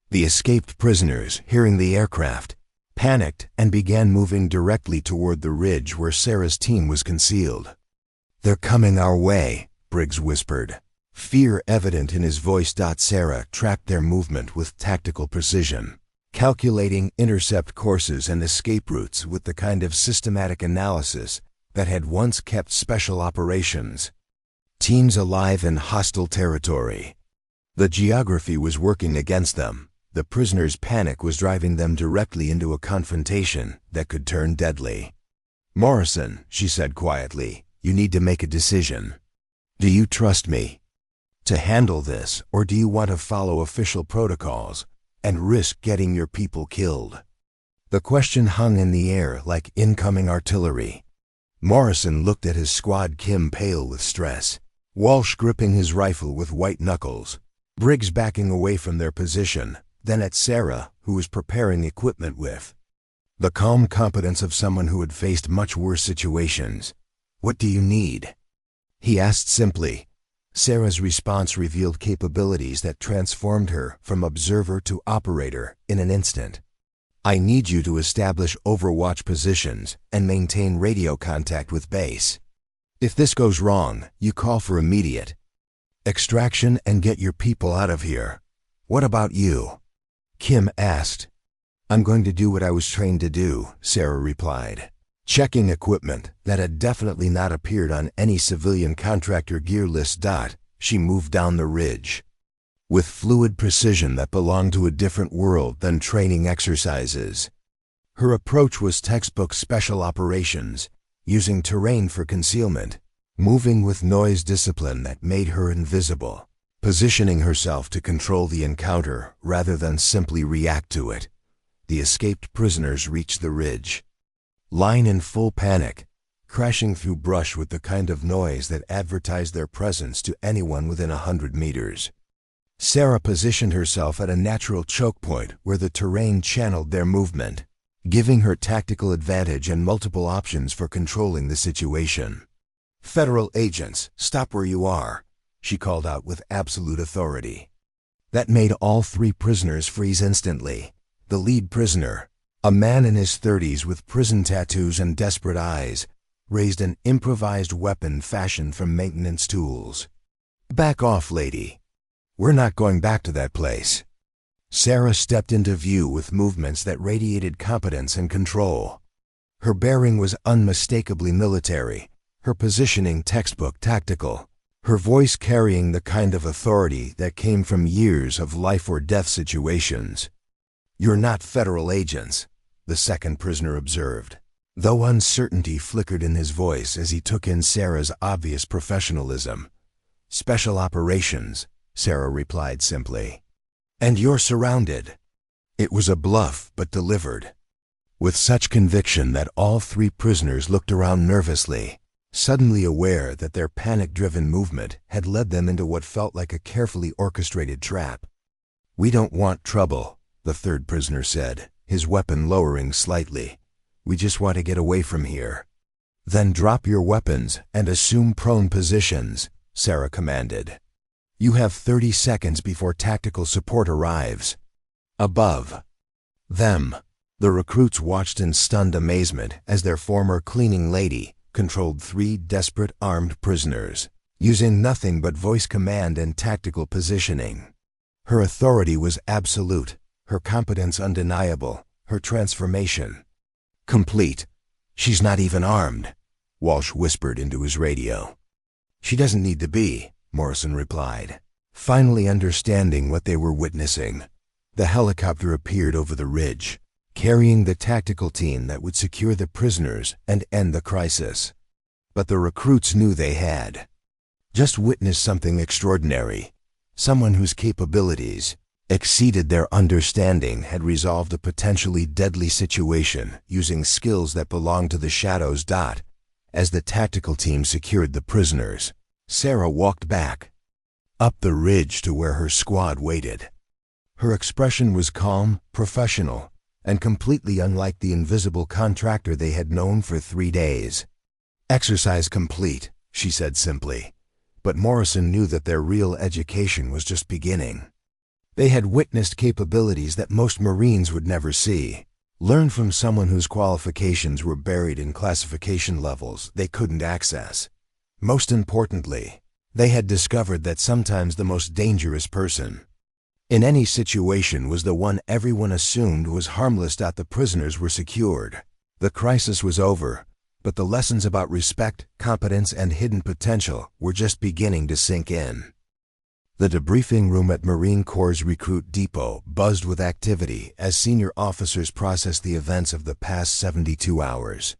[SPEAKER 1] The escaped prisoners, hearing the aircraft, panicked and began moving directly toward the ridge where Sarah's team was concealed. They're coming our way, Briggs whispered, fear evident in his voice. Sarah tracked their movement with tactical precision, calculating intercept courses and escape routes with the kind of systematic analysis that had once kept special operations teams alive in hostile territory. The geography was working against them. The prisoners' panic was driving them directly into a confrontation that could turn deadly. Morrison, she said quietly, you need to make a decision. Do you trust me to handle this, or do you want to follow official protocols and risk getting your people killed? The question hung in the air like incoming artillery. Morrison looked at his squad, Kim pale with stress, Walsh gripping his rifle with white knuckles, Briggs backing away from their position, then at Sarah, who was preparing equipment with the calm competence of someone who had faced much worse situations. What do you need? He asked simply. Sarah's response revealed capabilities that transformed her from observer to operator in an instant. I need you to establish overwatch positions and maintain radio contact with base. If this goes wrong, you call for immediate extraction and get your people out of here. What about you? Kim asked. I'm going to do what I was trained to do, Sarah replied. Checking equipment that had definitely not appeared on any civilian contractor gear list. She moved down the ridge with fluid precision that belonged to a different world than training exercises. Her approach was textbook special operations, using terrain for concealment, moving with noise discipline that made her invisible, positioning herself to control the encounter rather than simply react to it. The escaped prisoners reached the ridge line in full panic, crashing through brush with the kind of noise that advertised their presence to anyone within 100 meters. Sarah positioned herself at a natural choke point where the terrain channeled their movement, giving her tactical advantage and multiple options for controlling the situation. Federal agents, stop where you are, she called out with absolute authority. That made all 3 prisoners freeze instantly. The lead prisoner, a man in his 30s with prison tattoos and desperate eyes, raised an improvised weapon fashioned from maintenance tools. Back off, lady. We're not going back to that place. Sarah stepped into view with movements that radiated competence and control. Her bearing was unmistakably military, her positioning textbook tactical, her voice carrying the kind of authority that came from years of life or death situations. You're not federal agents, the second prisoner observed, though uncertainty flickered in his voice as he took in Sarah's obvious professionalism. Special operations, Sarah replied simply. And you're surrounded. It was a bluff, but delivered with such conviction that all 3 prisoners looked around nervously. suddenly aware that their panic-driven movement had led them into what felt like a carefully orchestrated trap. "We don't want trouble," the third prisoner said, his weapon lowering slightly. "We just want to get away from here." "Then drop your weapons and assume prone positions," Sarah commanded. "You have 30 seconds before tactical support arrives." Above them, the recruits watched in stunned amazement as their former cleaning lady controlled 3 desperate armed prisoners, using nothing but voice command and tactical positioning. Her authority was absolute, her competence undeniable, her transformation complete. "She's not even armed," Walsh whispered into his radio. "She doesn't need to be," Morrison replied. Finally understanding what they were witnessing, the helicopter appeared over the ridge, carrying the tactical team that would secure the prisoners and end the crisis. But the recruits knew they had just witnessed something extraordinary. Someone whose capabilities exceeded their understanding had resolved a potentially deadly situation using skills that belonged to the Shadows. As the tactical team secured the prisoners, Sarah walked back, up the ridge to where her squad waited. Her expression was calm, professional, and completely unlike the invisible contractor they had known for 3 days. "Exercise complete," she said simply. But Morrison knew that their real education was just beginning. They had witnessed capabilities that most Marines would never see, learned from someone whose qualifications were buried in classification levels they couldn't access. Most importantly, they had discovered that sometimes the most dangerous person in any situation was the one everyone assumed was harmless. The prisoners were secured. The crisis was over, but the lessons about respect, competence, and hidden potential were just beginning to sink in. The debriefing room at Marine Corps Recruit Depot buzzed with activity as senior officers processed the events of the past 72 hours.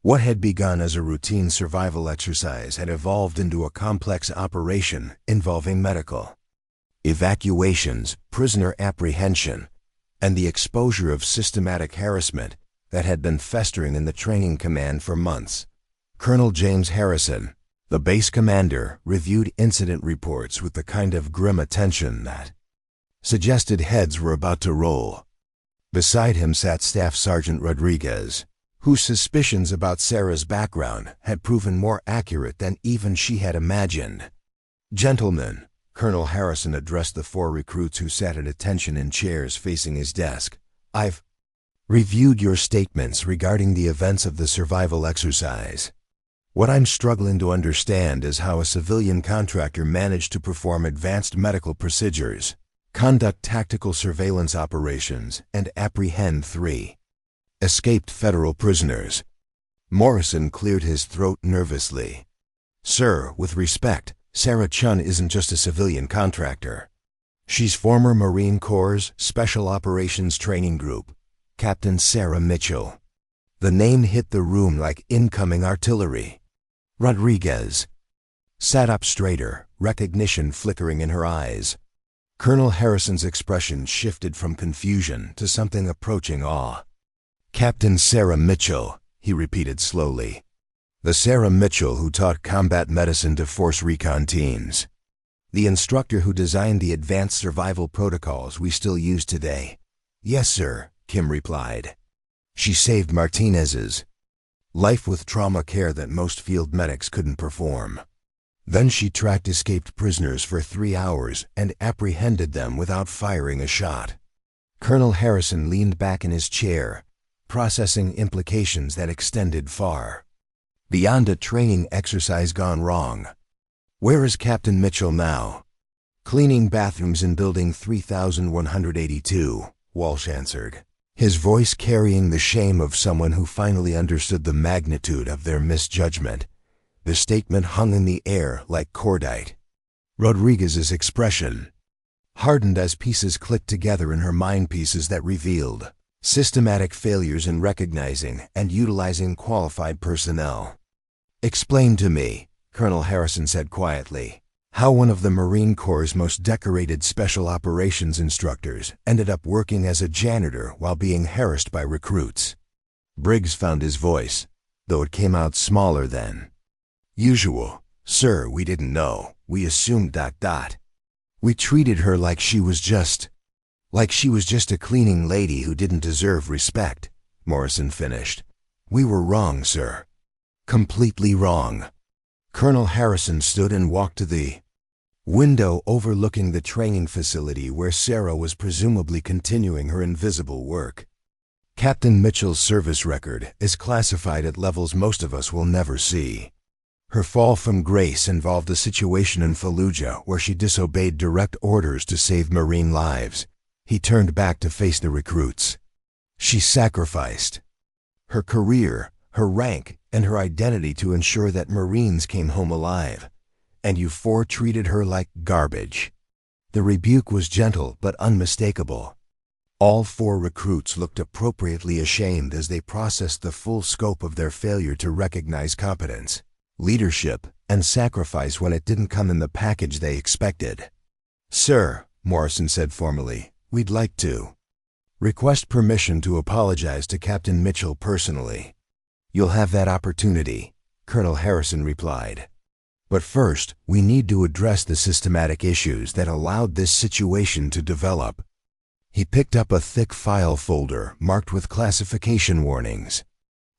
[SPEAKER 1] What had begun as a routine survival exercise had evolved into a complex operation involving medical evacuations, prisoner apprehension, and the exposure of systematic harassment that had been festering in the training command for months. Colonel James Harrison, the base commander, reviewed incident reports with the kind of grim attention that suggested heads were about to roll. Beside him sat Staff Sergeant Rodriguez, whose suspicions about Sarah's background had proven more accurate than even she had imagined. "Gentlemen," Colonel Harrison addressed the 4 recruits who sat at attention in chairs facing his desk, "I've reviewed your statements regarding the events of the survival exercise. What I'm struggling to understand is how a civilian contractor managed to perform advanced medical procedures, conduct tactical surveillance operations, and apprehend 3 escaped federal prisoners." Morrison cleared his throat nervously. "Sir, with respect, Sarah Chun isn't just a civilian contractor. She's former Marine Corps Special Operations Training Group, Captain Sarah Mitchell." The name hit the room like incoming artillery. Rodriguez sat up straighter, recognition flickering in her eyes. Colonel Harrison's expression shifted from confusion to something approaching awe. "Captain Sarah Mitchell," he repeated slowly. "The Sarah Mitchell who taught combat medicine to force recon teams. The instructor who designed the advanced survival protocols we still use today." "Yes, sir," Kim replied. "She saved Martinez's life with trauma care that most field medics couldn't perform. Then she tracked escaped prisoners for 3 hours and apprehended them without firing a shot." Colonel Harrison leaned back in his chair, processing implications that extended far beyond a training exercise gone wrong. "Where is Captain Mitchell now?" "Cleaning bathrooms in building 3182, Walsh answered, his voice carrying the shame of someone who finally understood the magnitude of their misjudgment. The statement hung in the air like cordite. Rodriguez's expression hardened as pieces clicked together in her mind, pieces that revealed systematic failures in recognizing and utilizing qualified personnel. "Explain to me," Colonel Harrison said quietly, "how one of the Marine Corps' most decorated special operations instructors ended up working as a janitor while being harassed by recruits." Briggs found his voice, though it came out smaller then. Usual. Sir, we didn't know. We assumed ... We treated her like she was just a cleaning lady who didn't deserve respect, Morrison finished. We were wrong, sir. Completely wrong. Colonel Harrison stood and walked to the window overlooking the training facility where Sarah was presumably continuing her invisible work. Captain Mitchell's service record is classified at levels most of us will never see. Her fall from grace involved a situation in Fallujah where she disobeyed direct orders to save Marine lives. He turned back to face the recruits. She sacrificed her career, her rank, and her identity to ensure that Marines came home alive. And you four treated her like garbage. The rebuke was gentle but unmistakable. All four recruits looked appropriately ashamed as they processed the full scope of their failure to recognize competence, leadership, and sacrifice when it didn't come in the package they expected. Sir, Morrison said formally, we'd like to request permission to apologize to Captain Mitchell personally. You'll have that opportunity, Colonel Harrison replied. But first, we need to address the systematic issues that allowed this situation to develop. He picked up a thick file folder marked with classification warnings.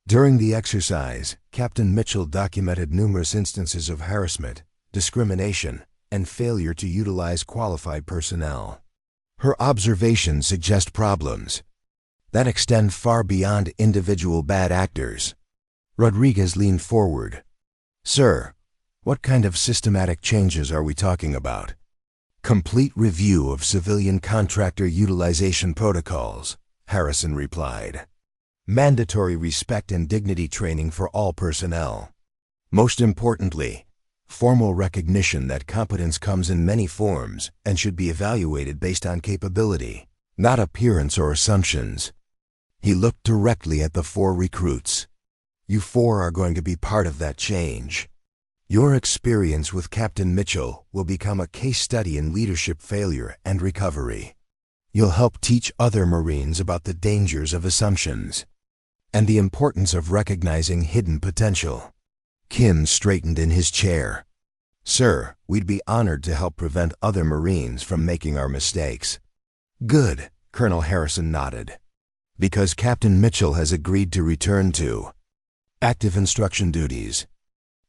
[SPEAKER 1] During the exercise, Captain Mitchell documented numerous instances of harassment, discrimination, and failure to utilize qualified personnel. Her observations suggest problems that extend far beyond individual bad actors. Rodriguez leaned forward. Sir, what kind of systematic changes are we talking about? Complete review of civilian contractor utilization protocols, Harrison replied. Mandatory respect and dignity training for all personnel. Most importantly, formal recognition that competence comes in many forms and should be evaluated based on capability, not appearance or assumptions. He looked directly at the four recruits. You four are going to be part of that change. Your experience with Captain Mitchell will become a case study in leadership failure and recovery. You'll help teach other Marines about the dangers of assumptions and the importance of recognizing hidden potential. Kim straightened in his chair. Sir, we'd be honored to help prevent other Marines from making our mistakes. Good, Colonel Harrison nodded. Because Captain Mitchell has agreed to return to active instruction duties.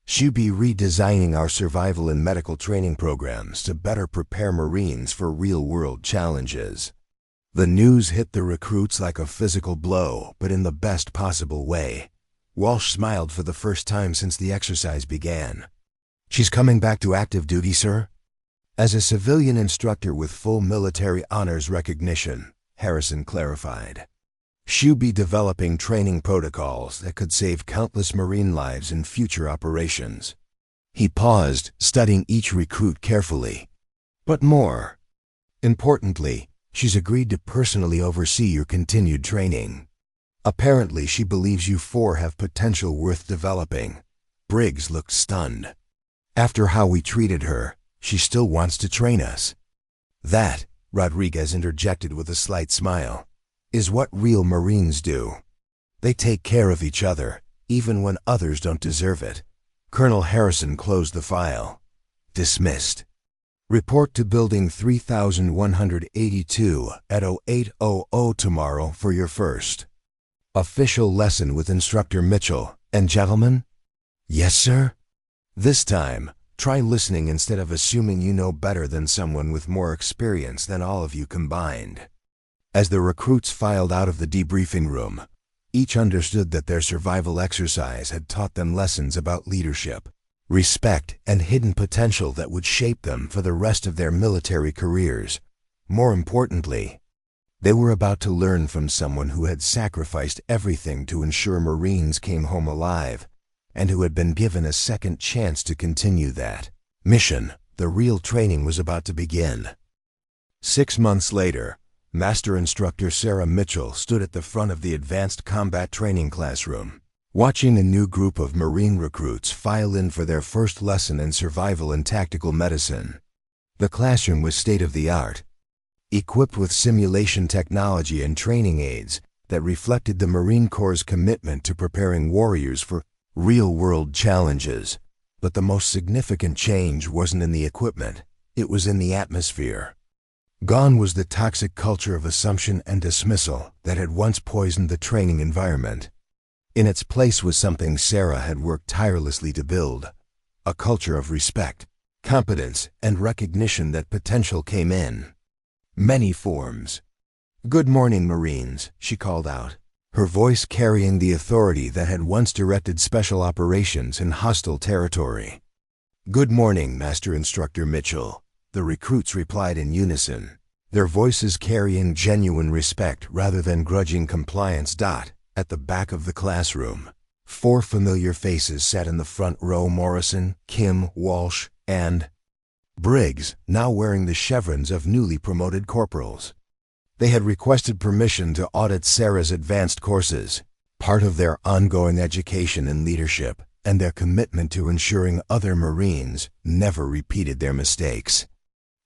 [SPEAKER 1] She'll be redesigning our survival and medical training programs to better prepare Marines for real-world challenges. The news hit the recruits like a physical blow, but in the best possible way. Walsh smiled for the first time since the exercise began. She's coming back to active duty, sir? As a civilian instructor with full military honors recognition, Harrison clarified. She'll be developing training protocols that could save countless Marine lives in future operations. He paused, studying each recruit carefully. But more importantly, she's agreed to personally oversee your continued training. Apparently, she believes you four have potential worth developing. Briggs looked stunned. After how we treated her, she still wants to train us. That, Rodriguez interjected with a slight smile, is what real Marines do. They take care of each other, even when others don't deserve it. Colonel Harrison closed the file. Dismissed. Report to Building 3182 at 0800 tomorrow for your first official lesson with Instructor Mitchell. And gentlemen? Yes, sir? This time, try listening instead of assuming you know better than someone with more experience than all of you combined. As the recruits filed out of the debriefing room, each understood that their survival exercise had taught them lessons about leadership, respect, and hidden potential that would shape them for the rest of their military careers. More importantly, they were about to learn from someone who had sacrificed everything to ensure Marines came home alive, and who had been given a second chance to continue that mission. The real training was about to begin. 6 months later, Master Instructor Sarah Mitchell stood at the front of the Advanced Combat Training classroom, watching a new group of Marine recruits file in for their first lesson in survival and tactical medicine. The classroom was state-of-the-art, equipped with simulation technology and training aids that reflected the Marine Corps' commitment to preparing warriors for real-world challenges. But the most significant change wasn't in the equipment, it was in the atmosphere. Gone was the toxic culture of assumption and dismissal that had once poisoned the training environment. In its place was something Sarah had worked tirelessly to build, a culture of respect, competence, and recognition that potential came in many forms. "Good morning, Marines," she called out, her voice carrying the authority that had once directed special operations in hostile territory. "Good morning, Master Instructor Mitchell," the recruits replied in unison, their voices carrying genuine respect rather than grudging compliance. At the back of the classroom, 4 familiar faces sat in the front row: Morrison, Kim, Walsh, and Briggs, now wearing the chevrons of newly promoted corporals. They had requested permission to audit Sarah's advanced courses, part of their ongoing education in leadership and their commitment to ensuring other Marines never repeated their mistakes.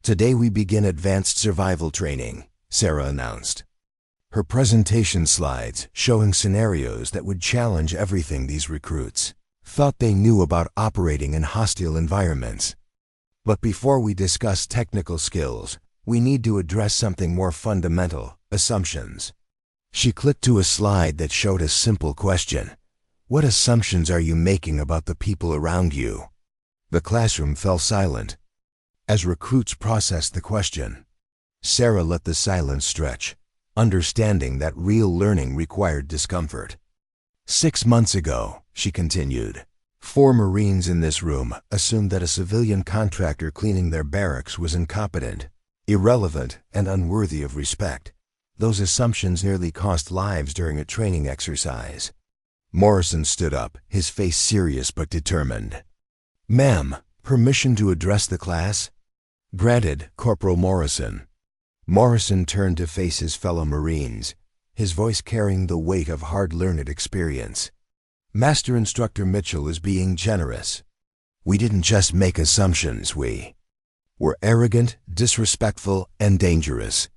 [SPEAKER 1] "Today we begin advanced survival training," Sarah announced, her presentation slides showing scenarios that would challenge everything these recruits thought they knew about operating in hostile environments. "But before we discuss technical skills, we need to address something more fundamental: assumptions." She clicked to a slide that showed a simple question. What assumptions are you making about the people around you? The classroom fell silent. As recruits processed the question, Sarah let the silence stretch, understanding that real learning required discomfort. 6 months ago, she continued, 4 Marines in this room assumed that a civilian contractor cleaning their barracks was incompetent, irrelevant, and unworthy of respect. Those assumptions nearly cost lives during a training exercise. Morrison stood up, his face serious but determined. "Ma'am, permission to address the class?" "Granted, Corporal Morrison." Morrison turned to face his fellow Marines, his voice carrying the weight of hard-learned experience. "Master Instructor Mitchell is being generous. We didn't just make assumptions, we were arrogant, disrespectful, and dangerous.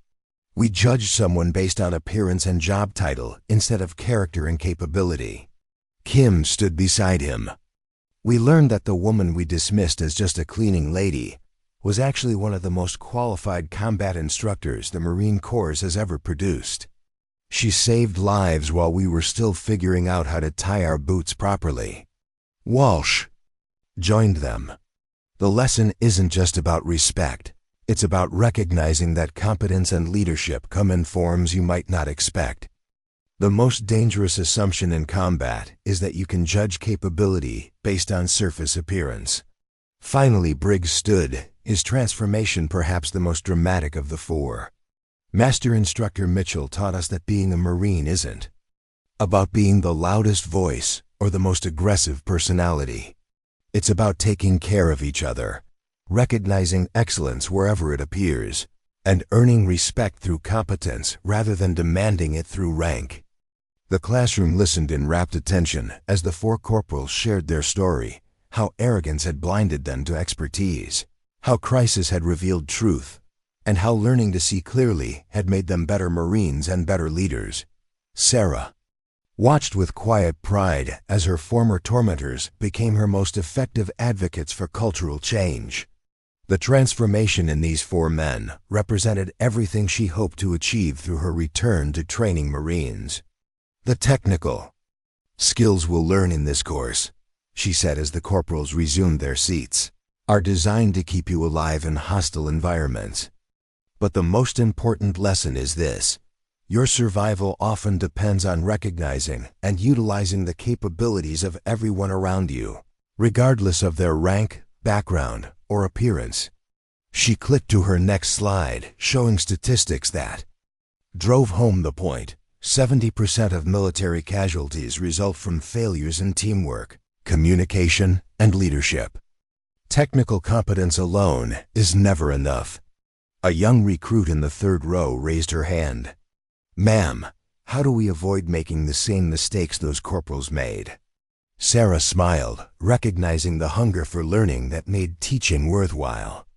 [SPEAKER 1] We judged someone based on appearance and job title instead of character and capability." Kim stood beside him. "We learned that the woman we dismissed as just a cleaning lady was actually one of the most qualified combat instructors the Marine Corps has ever produced. She saved lives while we were still figuring out how to tie our boots properly." Walsh joined them. "The lesson isn't just about respect. It's about recognizing that competence and leadership come in forms you might not expect. The most dangerous assumption in combat is that you can judge capability based on surface appearance." Finally, Briggs stood, his transformation perhaps the most dramatic of the 4. "Master Instructor Mitchell taught us that being a Marine isn't about being the loudest voice or the most aggressive personality. It's about taking care of each other, recognizing excellence wherever it appears, and earning respect through competence rather than demanding it through rank." The classroom listened in rapt attention as the 4 corporals shared their story, how arrogance had blinded them to expertise, how crisis had revealed truth, and how learning to see clearly had made them better Marines and better leaders. Sarah watched with quiet pride as her former tormentors became her most effective advocates for cultural change. The transformation in these 4 men represented everything she hoped to achieve through her return to training Marines. "The technical skills we'll learn in this course," she said as the corporals resumed their seats, "are designed to keep you alive in hostile environments. But the most important lesson is this: your survival often depends on recognizing and utilizing the capabilities of everyone around you, regardless of their rank, background, or appearance." She clicked to her next slide, showing statistics that drove home the point. 70% of military casualties result from failures in teamwork, communication, and leadership. Technical competence alone is never enough. A young recruit in the 3rd row raised her hand. "Ma'am, how do we avoid making the same mistakes those corporals made?" Sarah smiled, recognizing the hunger for learning that made teaching worthwhile.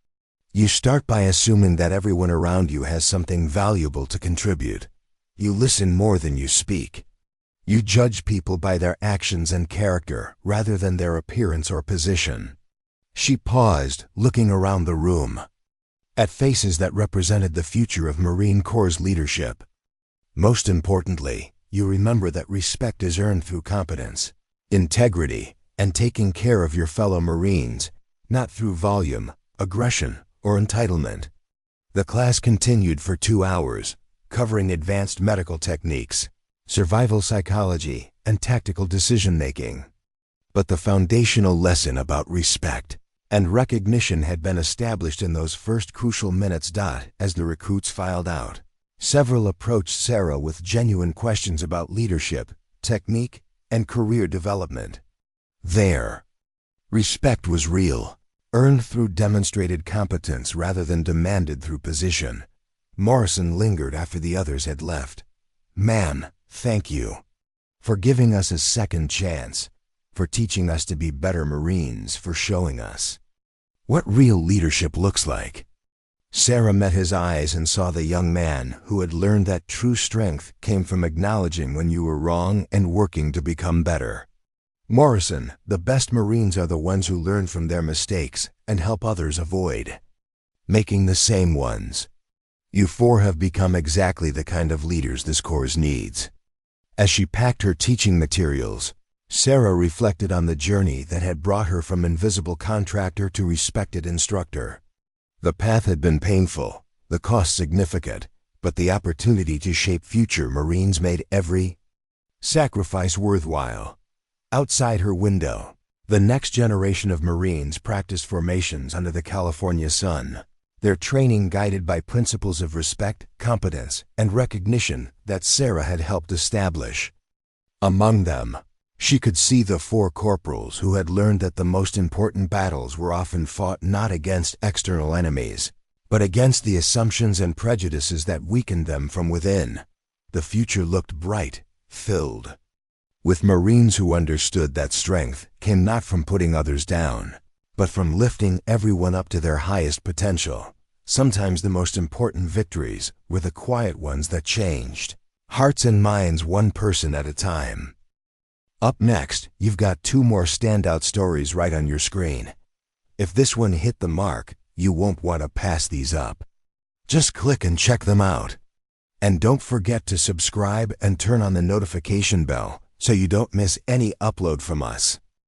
[SPEAKER 1] "You start by assuming that everyone around you has something valuable to contribute. You listen more than you speak. You judge people by their actions and character rather than their appearance or position. She paused, looking around the room, at faces that represented the future of Marine Corps leadership. Most importantly, you remember that respect is earned through competence, integrity, and taking care of your fellow Marines, not through volume, aggression, or entitlement. The class continued for 2 hours, covering advanced medical techniques, survival psychology, and tactical decision-making. But the foundational lesson about respect and recognition had been established in those first crucial minutes. As the recruits filed out, several approached Sarah with genuine questions about leadership, technique, and career development. Their respect was real, earned through demonstrated competence rather than demanded through position. Morrison lingered after the others had left. "Ma'am, thank you for giving us a second chance, for teaching us to be better Marines, for showing us what real leadership looks like." Sarah met his eyes and saw the young man who had learned that true strength came from acknowledging when you were wrong and working to become better. "Morrison, the best Marines are the ones who learn from their mistakes and help others avoid making the same ones. You four have become exactly the kind of leaders this Corps needs." As she packed her teaching materials, Sarah reflected on the journey that had brought her from invisible contractor to respected instructor. The path had been painful, the cost significant, but the opportunity to shape future Marines made every sacrifice worthwhile. Outside her window, the next generation of Marines practiced formations under the California sun, their training guided by principles of respect, competence, and recognition that Sarah had helped establish. Among them, she could see the 4 corporals who had learned that the most important battles were often fought not against external enemies, but against the assumptions and prejudices that weakened them from within. The future looked bright, filled with Marines who understood that strength came not from putting others down, but from lifting everyone up to their highest potential. Sometimes the most important victories were the quiet ones that changed hearts and minds one person at a time. Up next, you've got 2 more standout stories right on your screen. If this one hit the mark, you won't want to pass these up. Just click and check them out. And don't forget to subscribe and turn on the notification bell so you don't miss any upload from us.